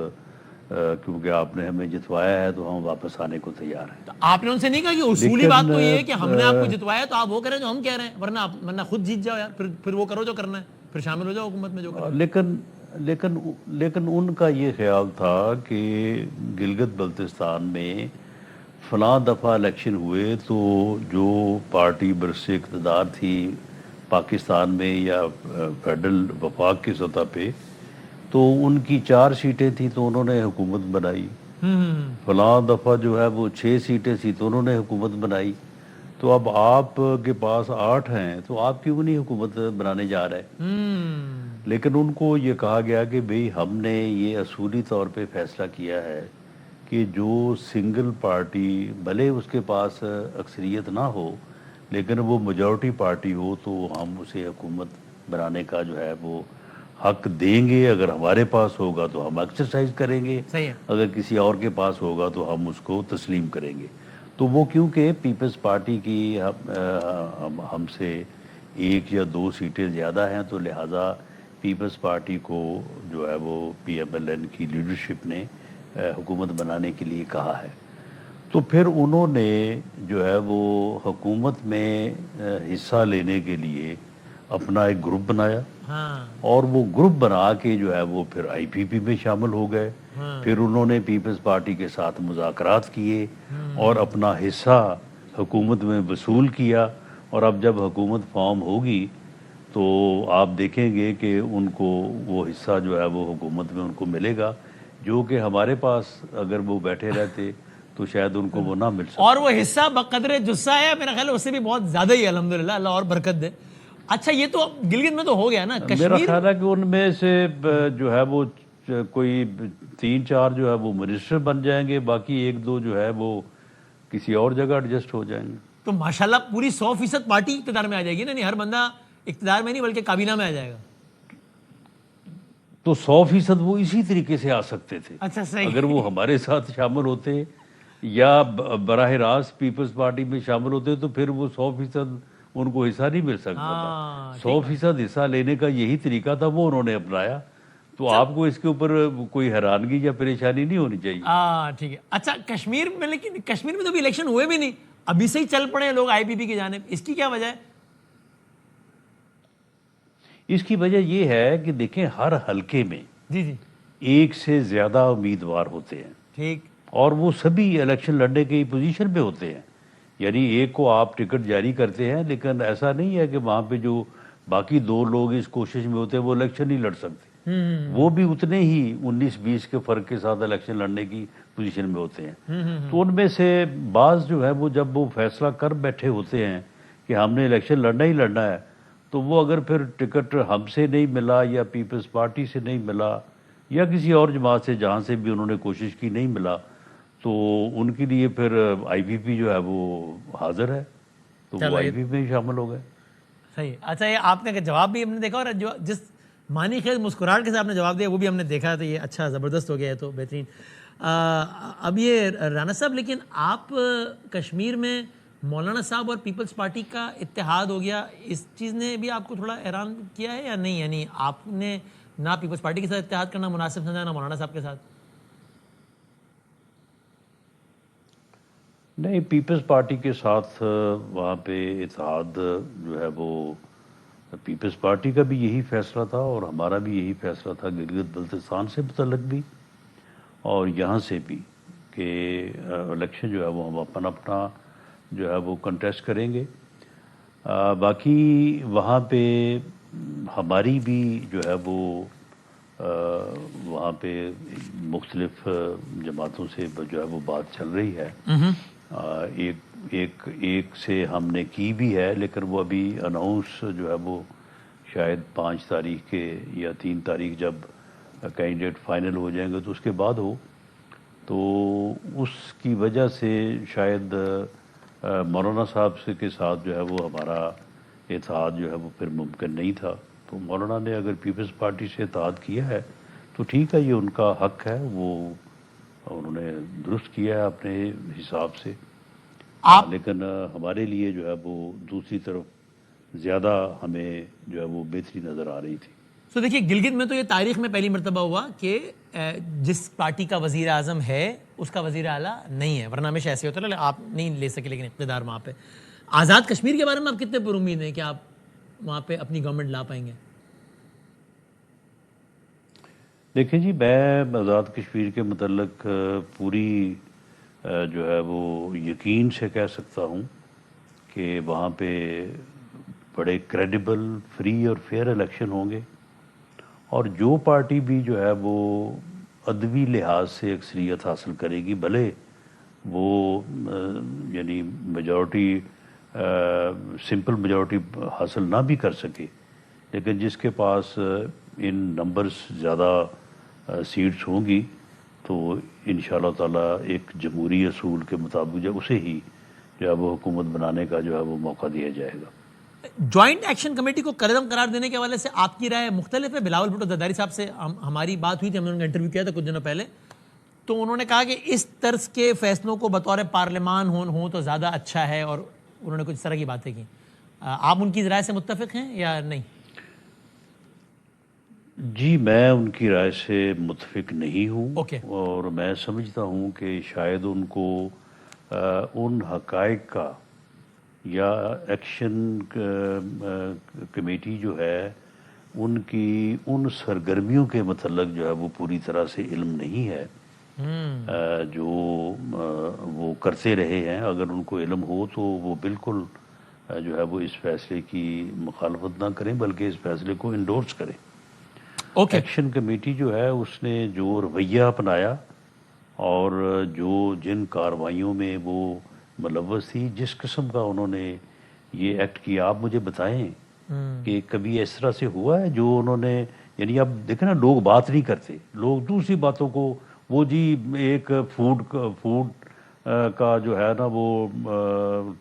کیونکہ آپ نے ہمیں جتوایا ہے تو ہم واپس آنے کو تیار ہیں. تو آپ نے ان سے نہیں کہا کہ اصولی بات تو یہ ہے کہ ہم نے آپ کو جتوایا تو آپ وہ کریں جو ہم کہہ رہے ہیں, ورنہ خود جیت جاؤ یار, پھر وہ کرو جو کرنا ہے, پھر شامل ہو جاؤ حکومت میں جو کرنا ہے. لیکن ان کا یہ خیال تھا کہ گلگت بلتستان میں فلاں دفعہ الیکشن ہوئے تو جو پارٹی برسر اقتدار تھی پاکستان میں یا فیڈرل وفاق کی سطح پہ تو ان کی 4 سیٹیں تھیں تو انہوں نے حکومت بنائی, فلاں دفعہ جو ہے وہ 6 سیٹیں تھیں تو انہوں نے حکومت بنائی. تو اب آپ کے پاس 8 ہیں تو آپ کیوں نہیں حکومت بنانے جا رہے؟ لیکن ان کو یہ کہا گیا کہ بھئی ہم نے یہ اصولی طور پہ فیصلہ کیا ہے کہ جو سنگل پارٹی بھلے اس کے پاس اکثریت نہ ہو لیکن وہ میجورٹی پارٹی ہو تو ہم اسے حکومت بنانے کا جو ہے وہ حق دیں گے. اگر ہمارے پاس ہوگا تو ہم ایکسرسائز کریں گے, اگر کسی اور کے پاس ہوگا تو ہم اس کو تسلیم کریں گے. تو وہ کیونکہ پیپلز پارٹی کی ہم سے 1 یا 2 سیٹیں زیادہ ہیں تو لہٰذا پیپلز پارٹی کو جو ہے وہ PMLN کی لیڈرشپ نے حکومت بنانے کے لیے کہا ہے. تو پھر انہوں نے جو ہے وہ حکومت میں حصہ لینے کے لیے اپنا ایک گروپ بنایا اور وہ گروپ بنا کے جو ہے وہ پھر IPP میں شامل ہو گئے. پھر انہوں نے پیپلز پارٹی کے ساتھ مذاکرات کیے اور اپنا حصہ حکومت میں وصول کیا. اور اب جب حکومت فارم ہوگی تو آپ دیکھیں گے کہ ان کو وہ حصہ جو ہے وہ حکومت میں ان کو ملے گا جو کہ ہمارے پاس اگر وہ بیٹھے رہتے تو شاید ان کو وہ نہ مل سکتا. اور وہ حصہ بقدر جسہ ہے میرا خیال ہے اس سے بھی بہت زیادہ ہی الحمدللہ, اللہ اور برکت دے. اچھا یہ تو گلگت میں تو ہو گیا نا, میرا خیال ہے کہ ان میں سے جو ہے وہ کوئی 3-4 جو ہے وہ منسٹر بن جائیں گے, باقی 1-2 جو ہے وہ کسی اور جگہ ایڈجسٹ ہو جائیں گے. تو ماشاءاللہ پوری 100% پارٹی اقتدار میں آ جائے گی نا, نہیں ہر بندہ اقتدار میں نہیں بلکہ کابینہ میں آ جائے گا. تو 100% وہ اسی طریقے سے آ سکتے تھے. اچھا صحیح. اگر وہ ہمارے ساتھ شامل ہوتے یا براہ راست پیپلز پارٹی میں شامل ہوتے تو پھر وہ 100% ان کو حصہ نہیں مل سکتا تھا. 100% حصہ لینے کا یہی طریقہ تھا, وہ انہوں نے اپنایا. تو آپ کو اس کے اوپر کوئی حیرانگی یا پریشانی نہیں ہونی چاہیے. ٹھیک ہے. اچھا کشمیر میں, لیکن کشمیر میں تو ابھی الیکشن ہوئے بھی نہیں, ابھی سے ہی چل پڑے ہیں لوگ IPP کی جانب, اس کی کیا وجہ ہے؟ اس کی وجہ یہ ہے کہ دیکھیں ہر حلقے میں جی جی 1 سے زیادہ امیدوار ہوتے ہیں. ٹھیک. اور وہ سبھی الیکشن لڑنے کی پوزیشن پہ ہوتے ہیں. یعنی ایک کو آپ ٹکٹ جاری کرتے ہیں لیکن ایسا نہیں ہے کہ وہاں پہ جو باقی 2 لوگ اس کوشش میں ہوتے ہیں وہ الیکشن نہیں لڑ سکتے. وہ بھی اتنے ہی 19-20 کے فرق کے ساتھ الیکشن لڑنے کی پوزیشن میں ہوتے ہیں. تو ان میں سے بعض جو ہے وہ جب وہ فیصلہ کر بیٹھے ہوتے ہیں کہ ہم نے الیکشن لڑنا ہی لڑنا ہے تو وہ اگر پھر ٹکٹ ہم سے نہیں ملا یا پیپلز پارٹی سے نہیں ملا یا کسی اور جماعت سے جہاں سے بھی انہوں نے کوشش کی نہیں ملا تو ان کے لیے پھر IPP جو ہے وہ حاضر ہے, تو وہ IPP میں شامل ہو گئے. صحیح. اچھا یہ آپ نے جواب بھی ہم نے دیکھا, اور جو جس معنی خیز مسکراہٹ کے ساتھ آپ نے جواب دیا وہ بھی ہم نے دیکھا, تو یہ اچھا زبردست ہو گیا ہے, تو بہترین. اب یہ رانا صاحب, لیکن آپ کشمیر میں مولانا صاحب اور پیپلز پارٹی کا اتحاد ہو گیا, اس چیز نے بھی آپ کو تھوڑا حیران کیا ہے یا نہیں؟ یعنی آپ نے نہ پیپلز پارٹی کے ساتھ اتحاد کرنا مناسب سمجھا نہ مولانا صاحب کے ساتھ؟ نہیں, پیپلز پارٹی کے ساتھ وہاں پہ اتحاد جو ہے وہ پیپلز پارٹی کا بھی یہی فیصلہ تھا اور ہمارا بھی یہی فیصلہ تھا گلگت بلتستان سے متعلق بھی اور یہاں سے بھی کہ الیکشن جو ہے وہ ہم اپنا جو ہے وہ کنٹیسٹ کریں گے. باقی وہاں پہ ہماری بھی جو ہے وہ وہاں پہ مختلف جماعتوں سے جو ہے وہ بات چل رہی ہے. ایک سے ہم نے کی بھی ہے لیکن وہ ابھی اناؤنس جو ہے وہ شاید 5 تاریخ کے یا 3 تاریخ جب کینڈیڈیٹ فائنل ہو جائیں گے تو اس کے بعد ہو, تو اس کی وجہ سے شاید مولانا صاحب سے کے ساتھ جو ہے وہ ہمارا اتحاد جو ہے وہ پھر ممکن نہیں تھا. تو مولانا نے اگر پیپلز پارٹی سے اتحاد کیا ہے تو ٹھیک ہے, یہ ان کا حق ہے, وہ انہوں نے درست کیا ہے اپنے حساب سے، لیکن ہمارے لیے جو ہے وہ دوسری طرف زیادہ ہمیں جو ہے وہ بہتری نظر آ رہی تھی۔ سو دیکھیے گلگت میں تو یہ تاریخ میں پہلی مرتبہ ہوا کہ جس پارٹی کا وزیر اعظم ہے اس کا وزیر اعلیٰ نہیں ہے، ورنہ ہمیشہ ایسے ہوتا ہے آپ نہیں لے سکے لیکن اقتدار وہاں پہ۔ آزاد کشمیر کے بارے میں آپ کتنے پر امید ہیں کہ آپ وہاں پہ اپنی گورنمنٹ لا پائیں گے؟ دیکھیں جی، میں آزاد کشمیر کے متعلق پوری جو ہے وہ یقین سے کہہ سکتا ہوں کہ وہاں پہ بڑے کریڈیبل، فری اور فیئر الیکشن ہوں گے، اور جو پارٹی بھی جو ہے وہ ادبی لحاظ سے اکثریت حاصل کرے گی، بھلے وہ یعنی میجورٹی سمپل میجورٹی حاصل نہ بھی کر سکے، لیکن جس کے پاس ان نمبرز زیادہ سیٹس ہوں گی تو انشاءاللہ تعالیٰ ایک جمہوری اصول کے مطابق جو اسے ہی جو ہے وہ حکومت بنانے کا جو ہے وہ موقع دیا جائے گا۔ جوائنٹ ایکشن کمیٹی کو قدم قرار دینے کے حوالے سے آپ کی رائے مختلف ہے؟ بلاول بھٹو زرداری صاحب سے ہماری بات ہوئی تھی، ہم نے ان کا انٹرویو کیا تھا کچھ دنوں پہلے، تو انہوں نے کہا کہ اس طرز کے فیصلوں کو بطور پارلیمان ہوں تو زیادہ اچھا ہے، اور انہوں نے کچھ اس طرح کی باتیں کی۔ آپ ان کی رائے سے متفق ہیں یا نہیں؟ جی، میں ان کی رائے سے متفق نہیں ہوں، اوکے۔ اور میں سمجھتا ہوں کہ شاید ان کو ان حقائق کا یا ایکشن کمیٹی جو ہے ان کی ان سرگرمیوں کے متعلق جو ہے وہ پوری طرح سے علم نہیں ہے جو وہ کرتے رہے ہیں۔ اگر ان کو علم ہو تو وہ بالکل جو ہے وہ اس فیصلے کی مخالفت نہ کریں بلکہ اس فیصلے کو انڈورس کریں۔ ایکشن کمیٹی جو ہے اس نے جو رویہ اپنایا اور جن کارروائیوں میں وہ ملوث تھی، جس قسم کا انہوں نے یہ ایکٹ کیا، آپ مجھے بتائیں کہ کبھی اس طرح سے ہوا ہے جو انہوں نے، یعنی اب دیکھیں نا، لوگ بات نہیں کرتے، لوگ دوسری باتوں کو، وہ جی ایک فوڈ کا جو ہے نا وہ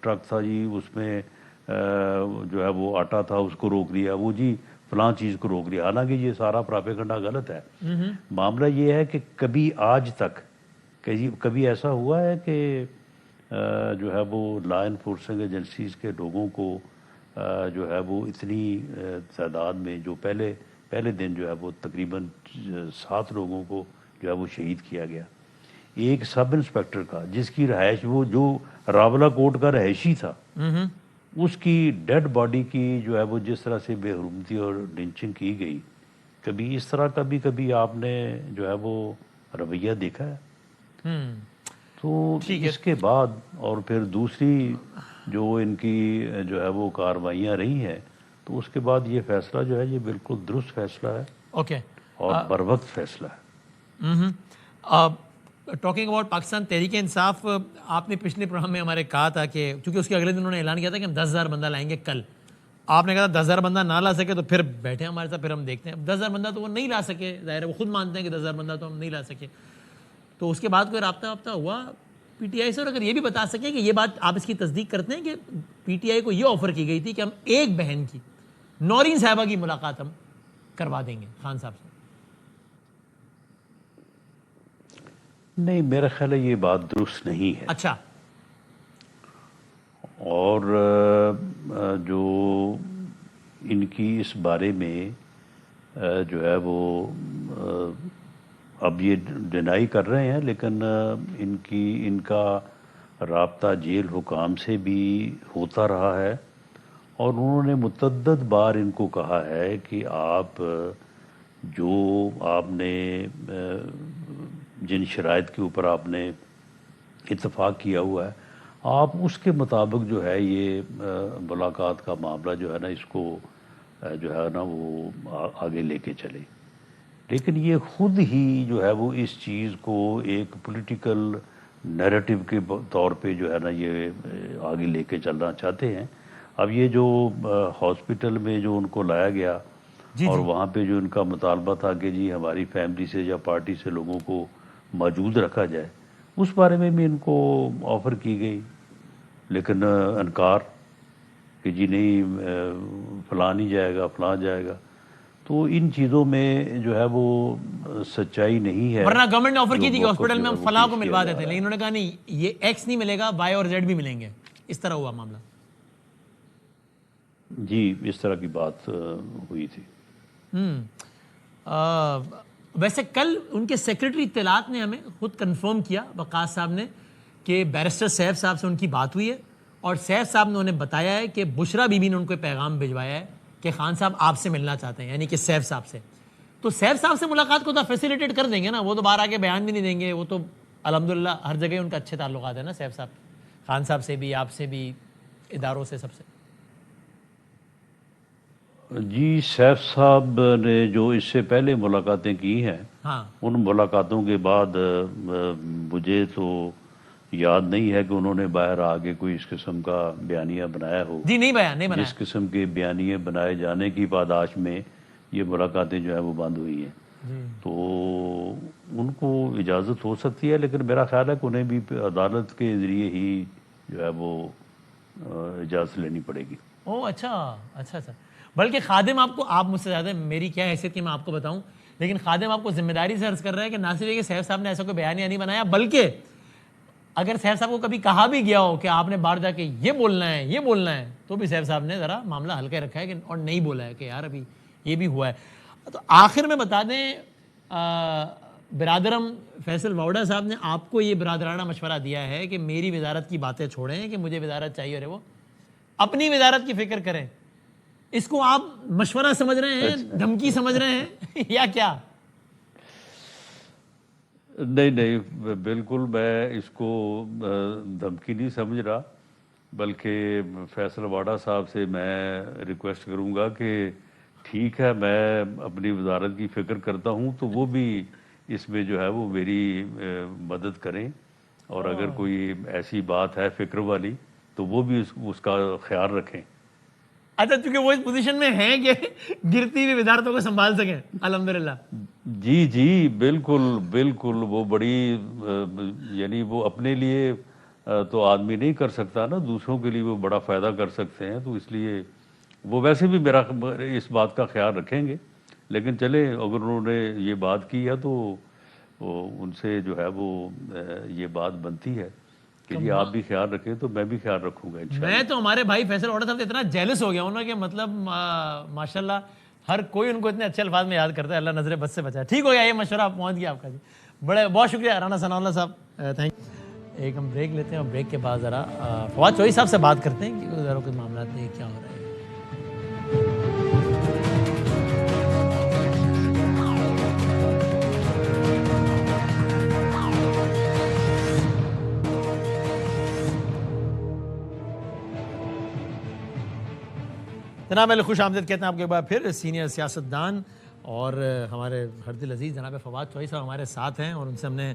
ٹرک تھا جی، اس میں جو ہے وہ آٹا تھا، اس کو روک دیا، وہ جی فلاں چیز کو روک دیا، حالانکہ یہ سارا پراپیگنڈا غلط ہے۔ معاملہ یہ ہے کہ کبھی آج تک کبھی ایسا ہوا ہے کہ جو ہے وہ لا انفورسنگ ایجنسیز کے لوگوں کو جو ہے وہ اتنی تعداد میں، جو پہلے دن جو ہے وہ تقریباً 7 لوگوں کو جو ہے وہ شہید کیا گیا، ایک سب انسپیکٹر کا جس کی رہائش وہ جو راولہ کوٹ کا رہائشی تھا، اس کی ڈیڈ باڈی کی جو ہے وہ جس طرح سے بے حرمتی اور لنچنگ کی گئی، کبھی اس طرح کا بھی کبھی آپ نے جو ہے وہ رویہ دیکھا ہے؟ تو اس کے بعد اور پھر دوسری جو ان کی جو ہے وہ کارروائیاں رہی ہیں، تو اس کے بعد یہ فیصلہ جو ہے یہ بالکل درست فیصلہ ہے، اور بر وقت فیصلہ ہے۔ ٹاکنگ اباؤٹ پاکستان تحریک انصاف، آپ نے پچھلے پروگرام میں ہمارے کہا تھا کہ چونکہ اس کے اگلے دن انہوں نے اعلان کیا تھا کہ ہم 10,000 بندہ لائیں گے کل، آپ نے کہا تھا 10,000 بندہ نہ لا سکے تو پھر بیٹھے ہمارے ساتھ، پھر ہم دیکھتے ہیں۔ 10,000 بندہ تو وہ نہیں لا سکے، ظاہر ہے وہ خود مانتے ہیں کہ 10,000 بندہ تو ہم نہیں لا سکے، تو اس کے بعد کوئی رابطہ ہوا پی ٹی آئی سے؟ اور اگر یہ بھی بتا سکیں کہ یہ بات آپ اس کی تصدیق کرتے ہیں کہ پی ٹی آئی کو یہ آفر کی گئی تھی کہ ہم ایک بہن کی، نورین صاحبہ کی ملاقات ہم کروا دیں گے خان صاحب سے؟ نہیں، میرا خیال ہے یہ بات درست نہیں ہے۔ اچھا۔ اور جو ان کی اس بارے میں جو ہے وہ اب یہ ڈینائی کر رہے ہیں، لیکن ان کا رابطہ جیل حکام سے بھی ہوتا رہا ہے، اور انہوں نے متعدد بار ان کو کہا ہے کہ آپ نے جن شرائط کے اوپر آپ نے اتفاق کیا ہوا ہے، آپ اس کے مطابق جو ہے یہ ملاقات کا معاملہ جو ہے نا اس کو جو ہے نا وہ آگے لے کے چلے، لیکن یہ خود ہی جو ہے وہ اس چیز کو ایک پولیٹیکل نیریٹو کے طور پہ جو ہے نا یہ آگے لے کے چلنا چاہتے ہیں۔ اب یہ جو ہاسپٹل میں جو ان کو لایا گیا اور وہاں پہ جو ان کا مطالبہ تھا کہ جی ہماری فیملی سے یا پارٹی سے لوگوں کو موجود رکھا جائے، اس بارے میں بھی ان کو آفر کی گئی، لیکن انکار کہ جی نہیں فلاں نہیں جائے گا، فلاں جائے گا۔ تو تو ان چیزوں میں جو ہے وہ سچائی نہیں ہے. ورنہ گورنمنٹ نے آفر کی جو تھی کہ موقف ہاسپٹل جو میں ہے ہم وہ فلاں پیش کو کیا ملوا جا دیتے ہیں، رہا لیکن ہے. انہوں نے کہا نہیں یہ ایکس نہیں ملے گا، وائی اور زیڈ بھی ملیں گے. اس طرح ہوا معاملہ. جی اس طرح کی بات ہوئی تھی. ویسے کل ان کے سیکرٹری اطلاعات نے ہمیں خود کنفرم کیا، وقاص صاحب نے، کہ بیرسٹر سیف صاحب سے ان کی بات ہوئی ہے اور سیف صاحب نے انہیں بتایا ہے کہ بشرا بی بی نے ان کو پیغام بھجوایا ہے کہ خان صاحب آپ سے ملنا چاہتے ہیں، یعنی کہ سیف صاحب سے. تو سیف صاحب سے ملاقات کو تو فیسیلیٹیٹ کر دیں گے نا، وہ تو باہر آ کے بیان بھی نہیں دیں گے. وہ تو الحمدللہ ہر جگہ ان کا اچھے تعلقات ہیں نا سیف صاحب، خان صاحب سے بھی، آپ سے بھی، اداروں سے، سب سے. جی سیف صاحب نے جو اس سے پہلے ملاقاتیں کی ہیں، ہاں ان ملاقاتوں کے بعد مجھے تو یاد نہیں ہے کہ انہوں نے باہر آگے کوئی اس قسم کا بیانیہ بنایا ہو. جی نہیں بنایا. جس قسم کے بیانیے بنائے جانے کی پاداش میں یہ ملاقاتیں جو ہیں وہ بند ہوئی ہیں. تو ان کو اجازت ہو سکتی ہے، لیکن میرا خیال ہے کہ انہیں بھی عدالت کے ذریعے ہی جو ہے وہ اجازت لینی پڑے گی. او اچھا اچھا اچھا. بلکہ خادم آپ کو، آپ مجھ سے زیادہ، میری کیا حیثیت کہ میں آپ کو بتاؤں، لیکن خادم آپ کو ذمہ داری سے عرض کر رہا ہے کہ نہ صرف یہ کہ سیف صاحب نے ایسا کوئی بیانیہ نہیں بنایا، بلکہ اگر سیف صاحب کو کبھی کہا بھی گیا ہو کہ آپ نے باہر جا کے یہ بولنا ہے یہ بولنا ہے، تو بھی سیف صاحب نے ذرا معاملہ ہلکا رکھا ہے اور نہیں بولا ہے کہ یار ابھی یہ بھی ہوا ہے. تو آخر میں بتا دیں، برادرم فیصل واؤڈا صاحب نے آپ کو یہ برادرانہ مشورہ دیا ہے کہ میری وزارت کی باتیں چھوڑیں کہ مجھے وزارت چاہیے، اور وہ اپنی وزارت کی فکر کریں. اس کو آپ مشورہ سمجھ رہے ہیں، دھمکی سمجھ رہے ہیں یا کیا؟ نہیں بالکل میں اس کو دھمکی نہیں سمجھ رہا، بلکہ فیصل واڈا صاحب سے میں ریکویسٹ کروں گا کہ ٹھیک ہے میں اپنی وزارت کی فکر کرتا ہوں، تو وہ بھی اس میں جو ہے وہ میری مدد کریں، اور اگر کوئی ایسی بات ہے فکر والی تو وہ بھی اس کا خیال رکھیں. اچھا چونکہ وہ اس پوزیشن میں ہیں کہ گرتی ہوئی وزارتوں کو سنبھال سکیں الحمدللہ. جی بالکل وہ بڑی یعنی وہ اپنے لیے تو آدمی نہیں کر سکتا نا، دوسروں کے لیے وہ بڑا فائدہ کر سکتے ہیں، تو اس لیے وہ ویسے بھی میرا اس بات کا خیال رکھیں گے. لیکن چلیں اگر انہوں نے یہ بات کی ہے تو ان سے جو ہے وہ یہ بات بنتی ہے کہ جی آپ بھی خیال رکھیں تو میں بھی خیال رکھوں گا انشاءاللہ. میں تو ہمارے بھائی فیصل واڈا صاحب سے اتنا جیلس ہو گیا ہوں نا کہ مطلب ماشاءاللہ ہر کوئی ان کو اتنے اچھے الفاظ میں یاد کرتا ہے. اللہ نظر بد سے بچائے. ٹھیک ہو گیا، یہ مشورہ پہنچ گیا آپ کا. جی بہت شکریہ رانا ثناء اللہ صاحب. تھینک. ایک ہم بریک لیتے ہیں اور بریک کے بعد ذرا فواد چوہی صاحب سے بات کرتے ہیں کہ ذرا کوئی معاملات نہیں کیا ہو رہا ہے. جناب علی خوش آمدید کہتے ہیں آپ کے بعد پھر. سینئر سیاستدان اور ہمارے ہر دل عزیز جناب فواد چوہی صاحب ہمارے ساتھ ہیں اور ان سے ہم نے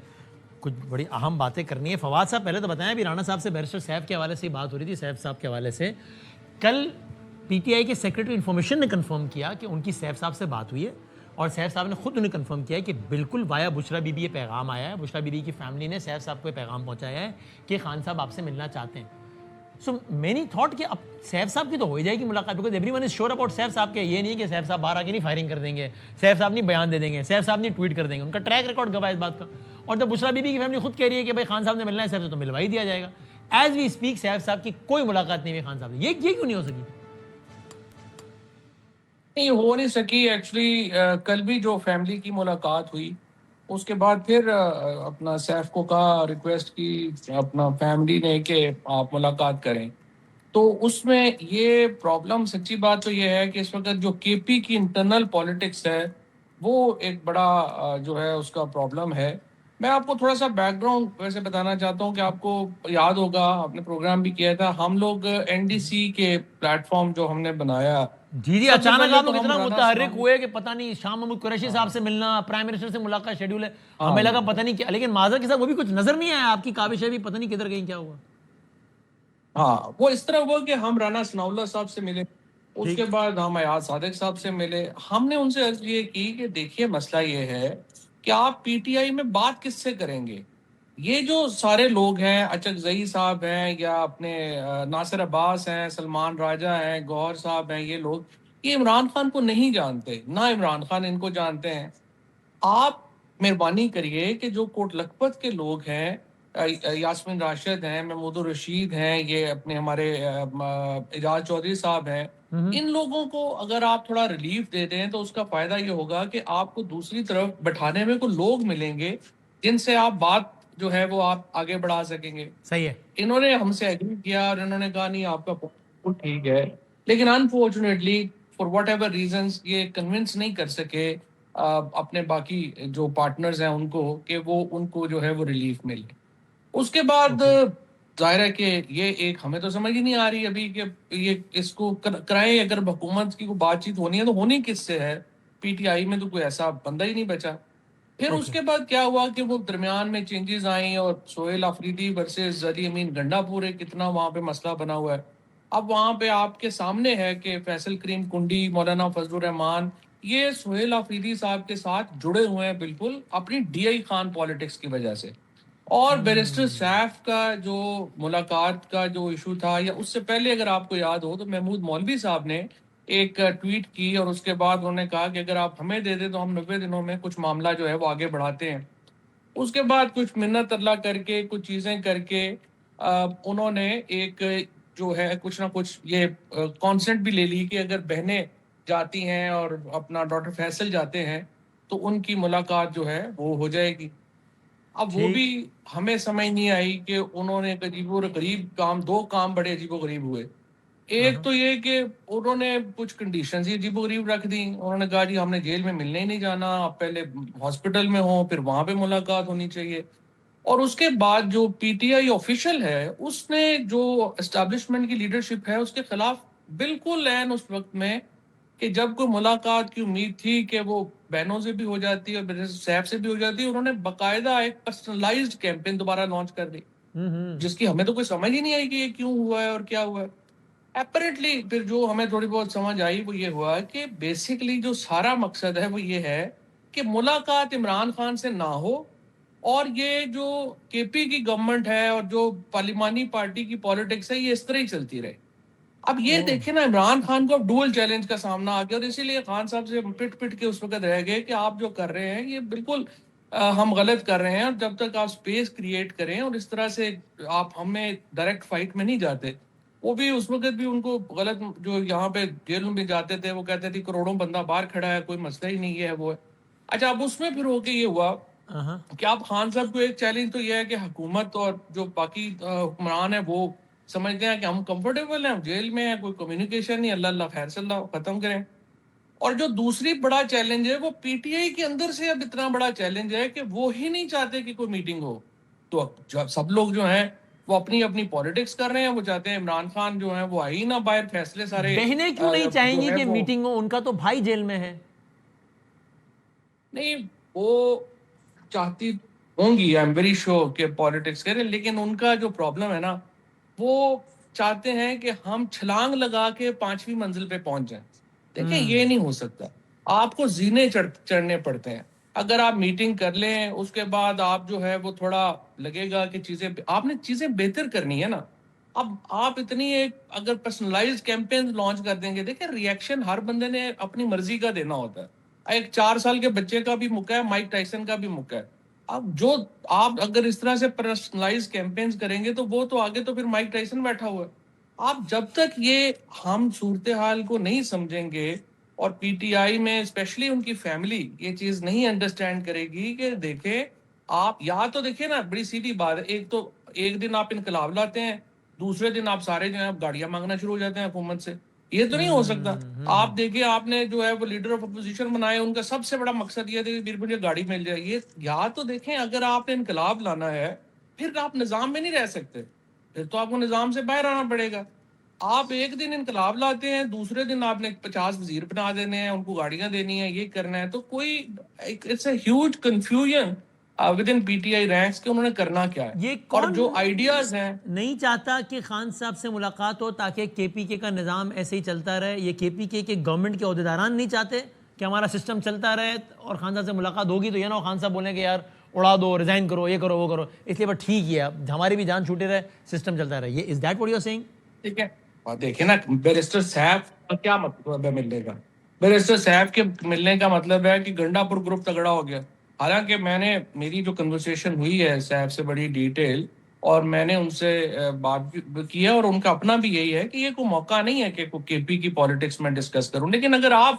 کچھ بڑی اہم باتیں کرنی ہے. فواد صاحب پہلے تو بتائیں، ابھی رانا صاحب سے بیرسٹر سیف کے حوالے سے بات ہو رہی تھی، سیف صاحب کے حوالے سے. کل پی ٹی آئی کے سیکرٹری انفارمیشن نے کنفرم کیا کہ ان کی سیف صاحب سے بات ہوئی ہے اور سیف صاحب نے خود انہیں کنفرم کیا ہے کہ بالکل وایا بشرا بی بی یہ پیغام آیا ہے. بشرا بی بی کی فیملی نے سیف صاحب کو یہ پیغام پہنچایا ہے کہ خان صاحب آپ سے ملنا چاہتے ہیں. سو مینی تھاٹ کہ اب سیف صاحب کی تو ہو جائے گی ملاقات، because every one is sure about Saif صاحب کے. یہ نہیں کہ سیف صاحب باہر آ کے نہیں فائرنگ کر دیں گے، سیف صاحب نہیں بیان دے دیں گے، سیف صاحب نہیں ٹویٹ کر دیں گے. ان کا ٹریک ریکارڈ گواہ اس بات کا. اور جب بشرا بی بی کی فیملی خود کہہ رہی ہے کہ بھائی خان صاحب نے ملنا ہے سیف سے، تو ملوا ہی دیا جائے گا. ایز وی اسپیک سیف صاحب کی کوئی ملاقات نہیں ہوئی خان صاحب سے. یہ کیوں نہیں ہو سکی؟ نہیں ہو نہیں سکی ایکچولی. کل بھی جو فیملی کی ملاقات ہوئی اس کے بعد پھر اپنا سیف کو کہا، ریکویسٹ کی اپنا فیملی نے کہ آپ ملاقات کریں. تو اس میں یہ پرابلم، سچی بات تو یہ ہے کہ اس وقت جو کے پی کی انٹرنل پالیٹکس ہے وہ ایک بڑا جو ہے اس کا پرابلم ہے. میں آپ کو تھوڑا سا بیک گراؤنڈ ویسے بتانا چاہتا ہوں کہ آپ کو یاد ہوگا، آپ نے پروگرام بھی کیا تھا، ہم لوگ این ڈی سی کے پلیٹ فارم جو ہم نے بنایا، جی سب سے اچانک پہلے آپ تو لوگ ہم اتنا رانا متحرک ثناء ہوئے کہ پتہ نہیں شاہ محمود قریشی صاحب سے ملنا، پرائم منسٹر سے ملاقات شیڈیول ہے. ہمیں لگا پتہ نہیں کیا، لیکن معذرت کے ساتھ وہ بھی کچھ نظر نہیں آیا. آپ کی کاوشیں بھی پتہ نہیں کدھر گئی، کیا ہوا. ہاں وہ اس طرح ہوا کہ ہم رانا ثناء اللہ صاحب سے ملے، اس کے بعد ہم ایاز صادق صاحب سے ملے. ہم نے ان سے عرض یہ کی کہ دیکھیے مسئلہ یہ ہے کہ آپ پی ٹی آئی میں بات کس سے کریں گے. یہ جو سارے لوگ ہیں، اچک زئی صاحب ہیں یا اپنے ناصر عباس ہیں، سلمان راجہ ہیں، گوہر صاحب ہیں، یہ لوگ یہ عمران خان کو نہیں جانتے، نہ عمران خان ان کو جانتے ہیں. آپ مہربانی کریے کہ جو کوٹ لکھپت کے لوگ ہیں، یاسمین راشد ہیں، محمود الرشید ہیں، یہ اپنے ہمارے اعجاز چودھری صاحب ہیں، ان لوگوں کو اگر آپ تھوڑا ریلیف دے دیں تو اس کا فائدہ یہ ہوگا کہ آپ کو دوسری طرف بٹھانے میں کوئی لوگ ملیں گے جن سے آپ بات جو ہے وہ آپ آگے بڑھا سکیں گے. صحیح ہے. انہوں نے ہم سے ایگری کیا اور انہوں نے کہا نہیں آپ کا پوائنٹ ٹھیک ہے، لیکن unfortunately for what ever reasons یہ کنونس نہیں کر سکے اپنے باقی جو پارٹنرز ہیں ان کو کہ وہ ان کو جو ہے وہ ریلیف ملے. اس کے بعد ظاہر ہے کہ یہ ایک ہمیں تو سمجھ ہی نہیں آ رہی ابھی کہ یہ اس کو کرائیں. اگر حکومت کی کوئی بات چیت ہونی ہے تو ہونی کس سے ہے؟ پی ٹی آئی میں تو کوئی ایسا بندہ ہی نہیں بچا. پھر اس کے بعد کیا ہوا کہ وہ درمیان میں چینجز آئیں اور سہیل آفریدی ورسز علی امین گنڈا پورے کتنا وہاں پہ مسئلہ بنا ہوا ہے. اب وہاں پہ آپ کے سامنے ہے کہ فیصل کریم کنڈی، مولانا فضل الرحمان، یہ سہیل آفریدی صاحب کے ساتھ جڑے ہوئے ہیں بالکل اپنی ڈی آئی خان پالیٹکس کی وجہ سے. اور بیرسٹر سیف کا جو ملاقات کا جو ایشو تھا، یا اس سے پہلے اگر آپ کو یاد ہو تو محمود مولوی صاحب نے ایک ٹویٹ کی اور اس کے بعد انہوں نے کہا کہ اگر آپ ہمیں دے دیں تو ہم 90 دنوں میں کچھ معاملہ جو ہے وہ آگے بڑھاتے ہیں. اس کے بعد کچھ منت اللہ کر کے کچھ چیزیں کر کے انہوں نے ایک جو ہے کچھ نہ کچھ یہ کانسنٹ بھی لے لی کہ اگر بہنیں جاتی ہیں اور اپنا ڈاکٹر فیصل جاتے ہیں تو ان کی ملاقات جو ہے وہ ہو جائے گی. اب وہ بھی ہمیں سمجھ نہیں آئی کہ انہوں نے عجیب و غریب کام، دو کام بڑے عجیب و غریب ہوئے. ایک تو یہ کہ انہوں نے کچھ کنڈیشنز ہی عجیب و غریب رکھ دی. انہوں نے کہا جی ہم نے جیل میں ملنے ہی نہیں جانا، آپ پہلے ہاسپٹل میں ہوں پھر وہاں پہ ملاقات ہونی چاہیے. اور اس کے بعد جو پی ٹی آئی آفیشل ہے اس نے جو اسٹیبلشمنٹ کی لیڈرشپ ہے اس کے خلاف بالکل عین اس وقت میں کہ جب کوئی ملاقات کی امید تھی کہ وہ بہنوں سے بھی ہو جاتی ہے اور سیف سے بھی ہو جاتی ہے، انہوں نے باقاعدہ ایک پرسنلائزڈ کیمپین دوبارہ لانچ کر دی جس کی ہمیں تو کوئی سمجھ ہی نہیں آئی کہ یہ کیوں ہوا ہے اور کیا ہوا ہے. اپیرنٹلی پھر جو ہمیں تھوڑی بہت سمجھ آئی وہ یہ ہوا کہ بیسیکلی جو سارا مقصد ہے وہ یہ ہے کہ ملاقات عمران خان سے نہ ہو، اور یہ جو کے پی کی گورنمنٹ ہے اور جو پارلیمانی پارٹی کی پالیٹکس ہے یہ اس طرح ہی چلتی رہے. اب یہ دیکھیں نا عمران خان کو اب ڈوئل چیلنج کا سامنا آ گیا، اور اسی لیے خان صاحب سے پٹ کے اس وقت رہ گئے کہ آپ جو کر رہے ہیں یہ بالکل ہم غلط کر رہے ہیں، اور جب تک آپ سپیس کریٹ کریں اور اس طرح سے آپ ہمیں ڈائریکٹ فائٹ میں نہیں جاتے. وہ بھی اس وقت بھی ان کو غلط، جو یہاں پہ جیلوں میں جاتے تھے وہ کہتے تھے کروڑوں بندہ باہر کھڑا ہے کوئی مسئلہ ہی نہیں ہے وہ ہے. اچھا اب اس میں پھر ہو کے یہ ہوا کہ آپ خان صاحب کو ایک چیلنج تو یہ ہے کہ حکومت اور جو باقی حکمران ہیں وہ سمجھتے ہیں کہ ہم کمفرٹیبل ہیں، ہم جیل میں ہیں، کوئی کمیونیکیشن نہیں، اللہ اللہ خیر صلی اللہ ختم کریں. اور جو دوسری بڑا چیلنج ہے وہ پی ٹی آئی کے اندر سے اب اتنا بڑا چیلنج ہے کہ وہ ہی نہیں چاہتے کہ کوئی میٹنگ ہو. تو سب لوگ جو ہیں وہ اپنی اپنی پالیٹکس کر رہے ہیں، وہ چاہتے ہیں عمران خان جو ہیں وہ آئی نہ باہر، فیصلے سارے. بہنیں کیوں نہیں چاہیں گی کہ میٹنگ ہو؟ ان کا تو بھائی جیل میں ہے. نہیں وہ چاہتی ہوں گی، آئی ایم ویری شیور کہ پالیٹکس کریں، لیکن ان کا جو پرابلم ہے نا وہ چاہتے ہیں کہ ہم چھلانگ لگا کے 5ویں منزل پہ پہنچ جائیں. دیکھیں یہ نہیں ہو سکتا، آپ کو زینے چڑھنے پڑتے ہیں. اگر آپ میٹنگ کر لیں اس کے بعد آپ جو ہے وہ تھوڑا لگے گا کہ آپ نے چیزیں بہتر کرنی ہے نا. اب آپ اتنی ایک اگر پرسنلائز کیمپین لانچ کر دیں گے، دیکھیں ریئیکشن ہر بندے نے اپنی مرضی کا دینا ہوتا ہے. ایک 4 سال کے بچے کا بھی موقع ہے، مائک ٹائسن کا بھی موقع ہے. اب جو آپ اگر اس طرح سے پرسنلائز کیمپینز کریں گے تو وہ تو آگے تو پھر مائک ٹائسن بیٹھا ہوا ہے. آپ جب تک یہ ہم صورتحال کو نہیں سمجھیں گے اور پی ٹی آئی میں اسپیشلی ان کی فیملی یہ چیز نہیں انڈرسٹینڈ کرے گی کہ دیکھیں آپ یا تو دیکھیں نا بڑی سیدھی بات ہے، ایک دن آپ انقلاب لاتے ہیں، دوسرے دن آپ سارے جو ہیں گاڑیاں مانگنا شروع ہو جاتے ہیں حکومت سے. یہ تو نہیں ہو سکتا. آپ دیکھیں آپ نے جو ہے وہ لیڈر آف اپوزیشن بنائے، ان کا سب سے بڑا مقصد یہ تھا کہ مجھے گاڑی مل جائے. یہ یا تو دیکھیں اگر آپ نے انقلاب لانا ہے پھر آپ نظام میں نہیں رہ سکتے، پھر تو آپ کو نظام سے باہر آنا پڑے گا. آپ ایک دن انقلاب لاتے ہیں، دوسرے دن آپ نے 50 وزیر بنا دینے ہیں، ان کو گاڑیاں دینی ہیں، یہ کرنا ہے. تو کوئی it's a huge confusion within P T I ranks کہ انہوں نے کرنا کیا ہے. یہ اور کون جو آئیڈیاز ہیں نہیں چاہتا کہ خان صاحب سے ملاقات ہو تاکہ کے پی کے کا نظام ایسے ہی چلتا رہے؟ یہ کے پی کے گورنمنٹ کے عہدیداران نہیں چاہتے کہ ہمارا سسٹم چلتا رہے اور خان صاحب سے ملاقات ہوگی تو یہ نہ ہو خان صاحب بولیں کہ یار اڑا دو، ریزائن کرو، یہ کرو وہ کرو، اس لیے بس ٹھیک ہے اب ہماری بھی جان چھوٹے رہے، سسٹم چلتا رہے. یہ is that what you are seeing? ٹھیک ہے. دیکھیں نا بیرسٹر سیف کا کیا مطلب ہے ملنے کا؟ بیرسٹر سیف کے ملنے کا مطلب ہے کہ گنڈا پور گروپ تگڑا ہو گیا. حالانکہ میری جو کنورسیشن ہوئی ہے سیف سے بڑی ڈیٹیل، اور میں نے ان سے بات کی ہے، اور ان کا اپنا بھی یہی ہے کہ یہ کوئی موقع نہیں ہے کہ کے پی کی پالیٹکس میں ڈسکس کروں. لیکن اگر آپ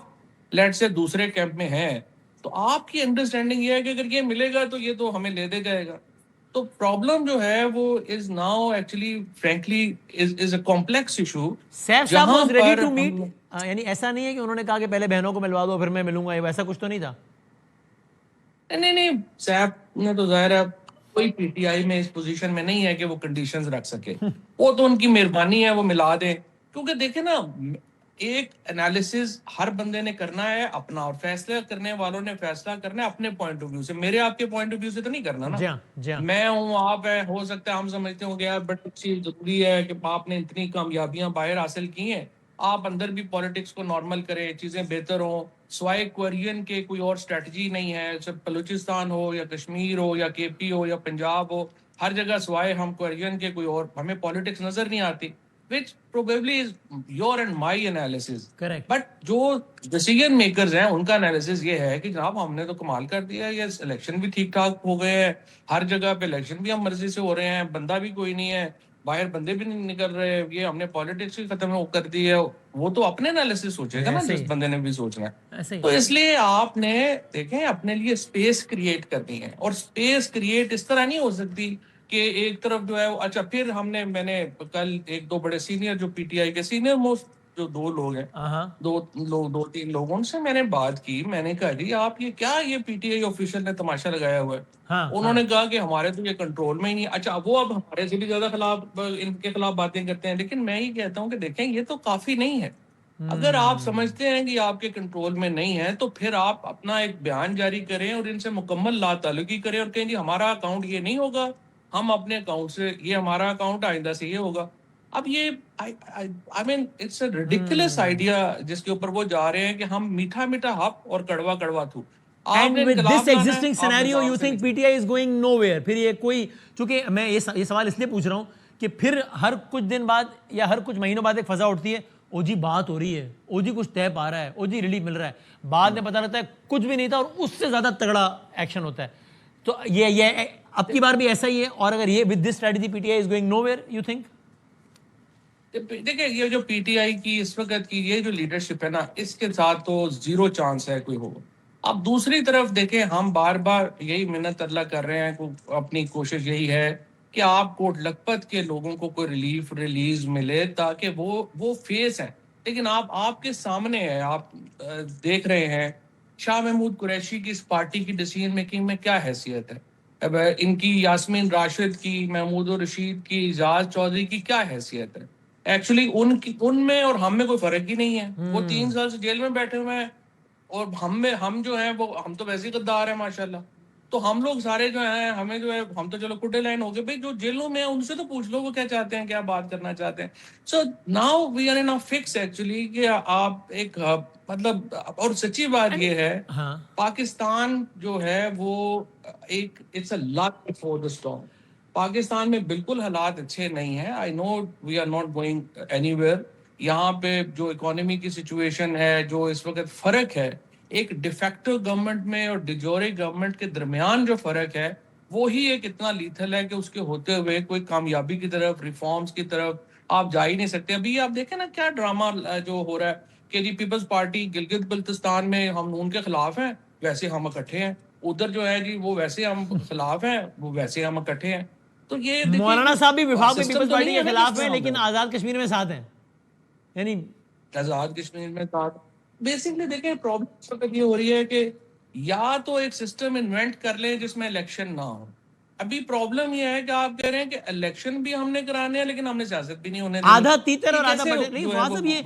لیٹ سے دوسرے کیمپ میں ہیں تو آپ کی انڈرسٹینڈنگ یہ ہے کہ اگر یہ ملے گا تو یہ تو ہمیں لے دے جائے گا. تو پرابلم جو ہے وہ is now actually frankly is a complex issue. Saif صاحب واز ریڈی ٹو میٹ، یعنی ایسا نہیں ہے کہ انہوں نے کہا کہ پہلے بہنوں کو ملوا دو پھر میں ملوں گا، ایسا کچھ تو نہیں تھا؟ نہیں، سیف نے تو ظاہر ہے کوئی پی ٹی آئی میں اس پوزیشن میں نہیں ہے کہ وہ کنڈیشنز رکھ سکے. وہ تو ان کی مہربانی ہے، وہ ملا دیں. کیونکہ دیکھیں نا، ایک انالیسز ہر بندے نے کرنا ہے اپنا، اور فیصلہ کرنے والوں نے فیصلہ کرنا ہے اپنے پوائنٹ آف ویو سے. میرے آپ کے پوائنٹ آف ویو سے تو نہیں کرنا نا. میں ہوں، آپ ہے، ہو سکتا ہے ہم سمجھتے ہوں گے بٹ چیز ضروری ہے کہ آپ نے اتنی کامیابیاں باہر حاصل کی ہیں، آپ اندر بھی پالیٹکس کو نارمل کریں، چیزیں بہتر ہوں. سوائے کوئرین کے کوئی اور اسٹریٹجی نہیں ہے. چاہے بلوچستان ہو یا کشمیر ہو یا کے پی ہو یا پنجاب ہو، ہر جگہ سوائے ہم کوئرین کے کوئی اور ہمیں پالیٹکس نظر نہیں آتی. which probably is your and my analysis. Correct. But جو ڈیسیژن میکرز ہیں ان کا انالیسس یہ ہے کہ جناب ہم نے تو کمال کر دیا، یہ الیکشن بھی ٹھیک ٹھاک ہو گئے ہیں، ہر جگہ پہ الیکشن بھی ہم مرضی سے ہو رہے ہیں، بندہ بھی کوئی نہیں ہے، باہر بندے بھی نہیں نکل رہے، یہ ہم نے پالیٹکس بھی ختم کر دی ہے. وہ تو اپنے انالیسس سوچے گا نا، جس بندے نے بھی سوچنا ہے. تو اس لیے آپ نے دیکھیں اپنے لیے اسپیس کریٹ کرنی ہے، اور اسپیس کریٹ اس طرح نہیں ہو سکتی کہ ایک طرف جو ہے اچھا پھر میں نے کل ایک دو بڑے سینئر جو پی ٹی آئی کے سینئر موسٹ جو دو لوگ ہیں، دو تین لوگ، ان سے میں نے بات کی. میں نے کہا جی آپ یہ پی ٹی آئی آفیشل نے تماشا لگایا ہوا ہے؟ انہوں نے کہا کہ ہمارے تو یہ کنٹرول میں ہی نہیں. اچھا وہ اب ہمارے سے بھی زیادہ ان کے خلاف باتیں کرتے ہیں. لیکن میں یہ کہتا ہوں کہ دیکھیں یہ تو کافی نہیں ہے. اگر آپ سمجھتے ہیں کہ آپ کے کنٹرول میں نہیں ہے تو پھر آپ اپنا ایک بیان جاری کریں اور ان سے مکمل لا تعلقی کریں اور کہیں جی ہمارا اکاؤنٹ یہ نہیں ہوگا، ہم اپنے اکاؤنٹ سے یہ ہمارا اکاؤنٹ آئندہ سے یہ ہوگا. اب یہ I mean it's a ridiculous idea جس کے اوپر وہ جا رہے ہیں کہ ہم میٹھا میٹھا ہپ اور کڑوا کڑوا تھو. And with this existing scenario you think PTI is going nowhere؟ پھر یہ کوئی، چونکہ میں یہ سوال اس لیے پوچھ رہا ہوں کہ پھر ہر کچھ دن بعد یا ہر کچھ مہینوں بعد ایک فضا اٹھتی ہے، او جی بات ہو رہی ہے، او جی کچھ طے پا رہا ہے، او جی ریلیف مل رہا ہے، بعد میں پتہ لگتا ہے کچھ بھی نہیں تھا اور اس سے زیادہ تگڑا ایکشن ہوتا ہے. تو یہ اب کی بار بھی ایسا ہی ہے؟ اور اگر یہ with this strategy PTI is going nowhere you think؟ دیکھیں یہ جو پی ٹی آئی کی اس وقت کی یہ جو لیڈرشپ ہے نا، اس کے ساتھ تو زیرو چانس ہے کوئی ہوگا. اب دوسری طرف دیکھیں ہم بار بار یہی منت اللہ کر رہے ہیں، اپنی کوشش یہی ہے کہ آپ کوٹ لکھپت کے لوگوں کو کوئی ریلیز ملے تاکہ وہ فیس ہیں. لیکن آپ کے سامنے ہے، آپ دیکھ رہے ہیں شاہ محمود قریشی کی اس پارٹی کی ڈیسیژن میکنگ میں کیا حیثیت ہے، اب ان کی یاسمین راشد کی، محمود الرشید کی، اعجاز چودھری کی کیا حیثیت ہے. ایکچولی ان میں اور ہم میں کوئی فرق ہی نہیں ہے. وہ 3 سال سے جیل میں بیٹھے ہوئے ہیں، اور ہم جو ہیں وہ ہم تو ویسے ہی غدار ہیں ماشاءاللہ. تو ہم لوگ سارے جو ہیں ہمیں جو ہے ہم تو چلو کٹے لائن ہو گئے. بھائی جو جیلوں میں ہیں ان سے تو پوچھ لو وہ کیا چاہتے ہیں، کیا بات کرنا چاہتے ہیں. So now we are in a fix actually کہ آپ ایک مطلب، اور سچی بات یہ ہے پاکستان جو ہے وہ ایک it's a look before the storm. Pakistan میں بالکل حالات اچھے نہیں ہیں. I know we are not going anywhere. یہاں پہ جو اکانومی کی سچویشن ہے، جو اس وقت فرق ہے ایک ڈیفیکٹو گورنمنٹ میں اور ڈیجورے گورنمنٹ کے درمیان جو فرق ہے، وہی ایک اتنا لیتھل ہے کہ اس کے ہوتے ہوئے کوئی کامیابی کی طرف، ریفارمز کی طرف آپ جا ہی نہیں سکتے. ابھی آپ دیکھیں نا کیا ڈرامہ جو ہو رہا ہے کہ جی پیپلز پارٹی گلگت بلتستان میں ہم ان کے خلاف ہیں، ویسے ہم اکٹھے ہیں. ادھر جو ہے جی وہ ویسے ہم خلاف ہیں، وہ ویسے ہم اکٹھے ہیں. تو یہ مولانا صاحب بھی وفاق میں پیپلز پارٹی کے خلاف ہیں لیکن آزاد کشمیر میں ساتھ ہیں، یعنی آزاد کشمیر میں ساتھ. بیسکلی دیکھیں پرابلم اس وقت یہ ہو رہی ہے کہ یا تو ایک سسٹم انوینٹ کر لیں جس میں الیکشن نہ ہو. ابھی پرابلم یہ ہے کہ آپ کہہ رہے ہیں کہ الیکشن بھی ہم نے کرانے ہیں لیکن ہم نے سیاست بھی نہیں ہونے دینی. آدھا تیتر اور آدھا بٹر نہیں. فواد صاحب یہ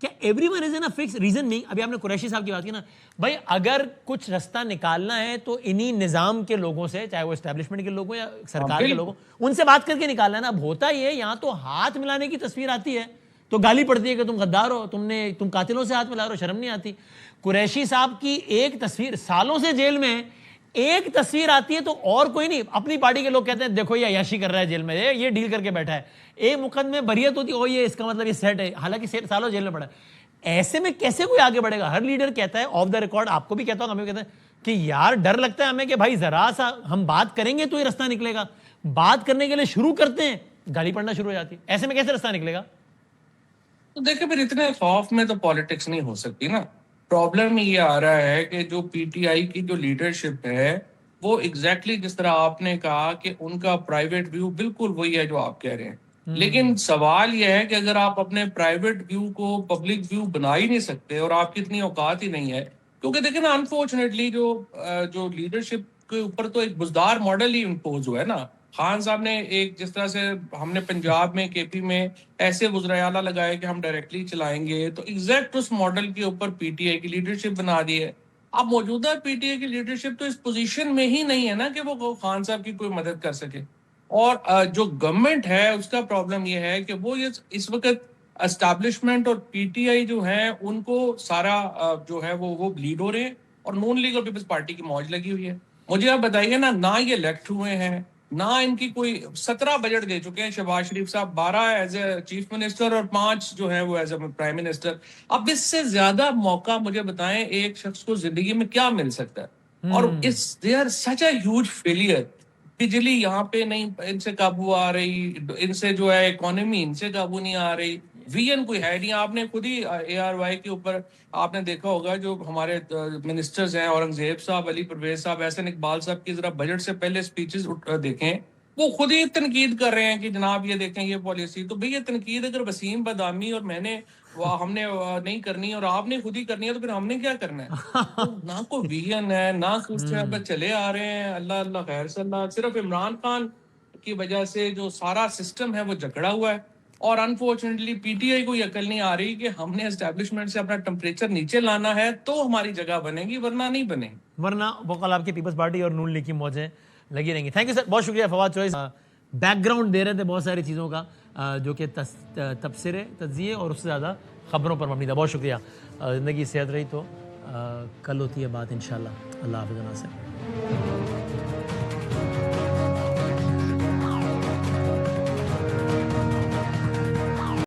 کیا every one is in a fix reason نہیں؟ ابھی آپ نے قریشی صاحب کی بات کی نا، بھائی اگر کچھ رستہ نکالنا ہے تو انہی نظام کے لوگوں سے، چاہے وہ اسٹیبلشمنٹ کے لوگ ہوں یا سرکار کے لوگ ہوں، ان سے بات کر کے نکالنا ہے نا. اب ہوتا یہ ہے یہاں تو ہاتھ ملانے کی تصویر آتی ہے تو گالی پڑتی ہے کہ تم غدار ہو، تم قاتلوں سے ہاتھ ملا رہے ہو، شرم نہیں آتی. قریشی صاحب کی ایک تصویر سالوں سے جیل میں ہے، ایک تصویر آتی ہے تو اور کوئی نہیں, اپنی پارٹی کے لوگ کہتے ہیں دیکھو یہ عیاشی کر رہا ہے جیل میں, یہ ڈیل کر کے بیٹھا ہے, ایک مقدمے بریت ہوتی ہے, او یہ اس کا مطلب یہ سیٹ ہے, حالانکہ سالوں جیل میں پڑا ہے. ایسے میں کیسے کوئی آگے بڑھے گا؟ ہر لیڈر کہتا ہے آف دا ریکارڈ, آپ کو بھی کہتا ہوں, ہمیں بھی کہتا ہے کہ یار ڈر لگتا ہے ہمیں کہ بھائی ذرا سا ہم بات کریں گے تو یہ رستہ نکلے گا, بات کرنے کے لیے شروع کرتے ہیں گالی پڑنا شروع ہو جاتی ہے, ایسے میں کیسے رستہ نکلے گا؟ تو دیکھیں پھر اتنے خوف میں تو پالیٹکس نہیں ہو سکتی نا. پرابلم یہ آ رہا ہے کہ جو پی ٹی آئی کی جو لیڈرشپ ہے وہ ایگزیکٹلی جس طرح آپ نے کہا کہ ان کا پرائیویٹ ویو بالکل وہی ہے جو آپ کہہ رہے ہیں, لیکن سوال یہ ہے کہ اگر آپ اپنے پرائیویٹ ویو کو پبلک ویو بنا ہی نہیں سکتے اور آپ کی اتنی اوقات ہی نہیں ہے, کیونکہ دیکھیں نا انفارچونیٹلی جو لیڈرشپ کے اوپر تو ایک بزدار ماڈل ہی امپوز ہوا ہے نا. خان صاحب نے ایک جس طرح سے ہم نے پنجاب میں کے پی میں ایسے وزرائے اعلیٰ لگائے کہ ہم ڈائریکٹلی چلائیں گے, تو ایگزیکٹ اس ماڈل کے اوپر پی ٹی آئی کی لیڈرشپ بنا دی ہے. اب موجودہ پی ٹی آئی کی لیڈرشپ تو اس پوزیشن میں ہی نہیں ہے نا کہ وہ خان صاحب کی کوئی مدد کر سکے, اور جو گورنمنٹ ہے اس کا پرابلم یہ ہے کہ وہ اس وقت اسٹیبلشمنٹ اور پی ٹی آئی جو ہیں ان کو سارا جو ہے وہ لیڈ ہو رہے ہیں, اور نون لیگ اور پیپلز پارٹی کی موج لگی ہوئی ہے. مجھے آپ بتائیے نا, نہ یہ الیکٹ ہوئے ہیں, نہ ان کی کوئی 17 بجٹ دے چکے ہیں شہباز شریف صاحب, 12 ایز اے چیف منسٹر اور 5 جو ہے وہ ایز اے پرائم منسٹر. اب اس سے زیادہ موقع مجھے بتائیں ایک شخص کو زندگی میں کیا مل سکتا ہے؟ اور they are such a huge failure. بجلی یہاں پہ نہیں ان سے قابو آ رہی, ان سے جو ہے اکانومی ان سے قابو نہیں آ رہی, وی این کوئی ہے نہیں. آپ نے خود ہی اے آر وائی کے اوپر آپ نے دیکھا ہوگا جو ہمارے منسٹرز ہیں, اورنگزیب صاحب, علی پرویز صاحب, احسن اقبال صاحب کی ذرا بجٹ سے پہلے سپیچز دیکھیں, وہ خود ہی تنقید کر رہے ہیں کہ جناب یہ دیکھیں یہ پالیسی. تو بھئی یہ تنقید اگر وسیم بدامی اور میں نے ہم نے نہیں کرنی اور آپ نے خود ہی کرنی ہے تو پھر ہم نے کیا کرنا ہے؟ نہ کوئی ویژن ہے نہ کچھ ہے, بس چلے آ رہے ہیں اللہ اللہ خیر صلی اللہ. صرف عمران خان کی وجہ سے جو سارا سسٹم ہے وہ جکڑا ہوا ہے, اور انفارچونیٹلی پی ٹی آئی کو یہ عقل نہیں آ رہی کہ ہم نے اسٹیبلشمنٹ سے اپنا ٹمپریچر نیچے لانا ہے تو ہماری جگہ بنے گی, ورنہ نہیں بنے گی. ورنہ وہ کل آپ کی پیپلز پارٹی اور نون لیگ کی موجیں لگی رہیں گی. تھینک یو سر, بہت شکریہ فواد چوئس, بیک گراؤنڈ دے رہے تھے بہت ساری چیزوں کا جو کہ تبصرے, تجزیے اور اس سے زیادہ خبروں پر مبنی تھا. بہت شکریہ. زندگی صحت رہی تو کل ہوتی ہے بات انشاءاللہ. اللہ حافظ.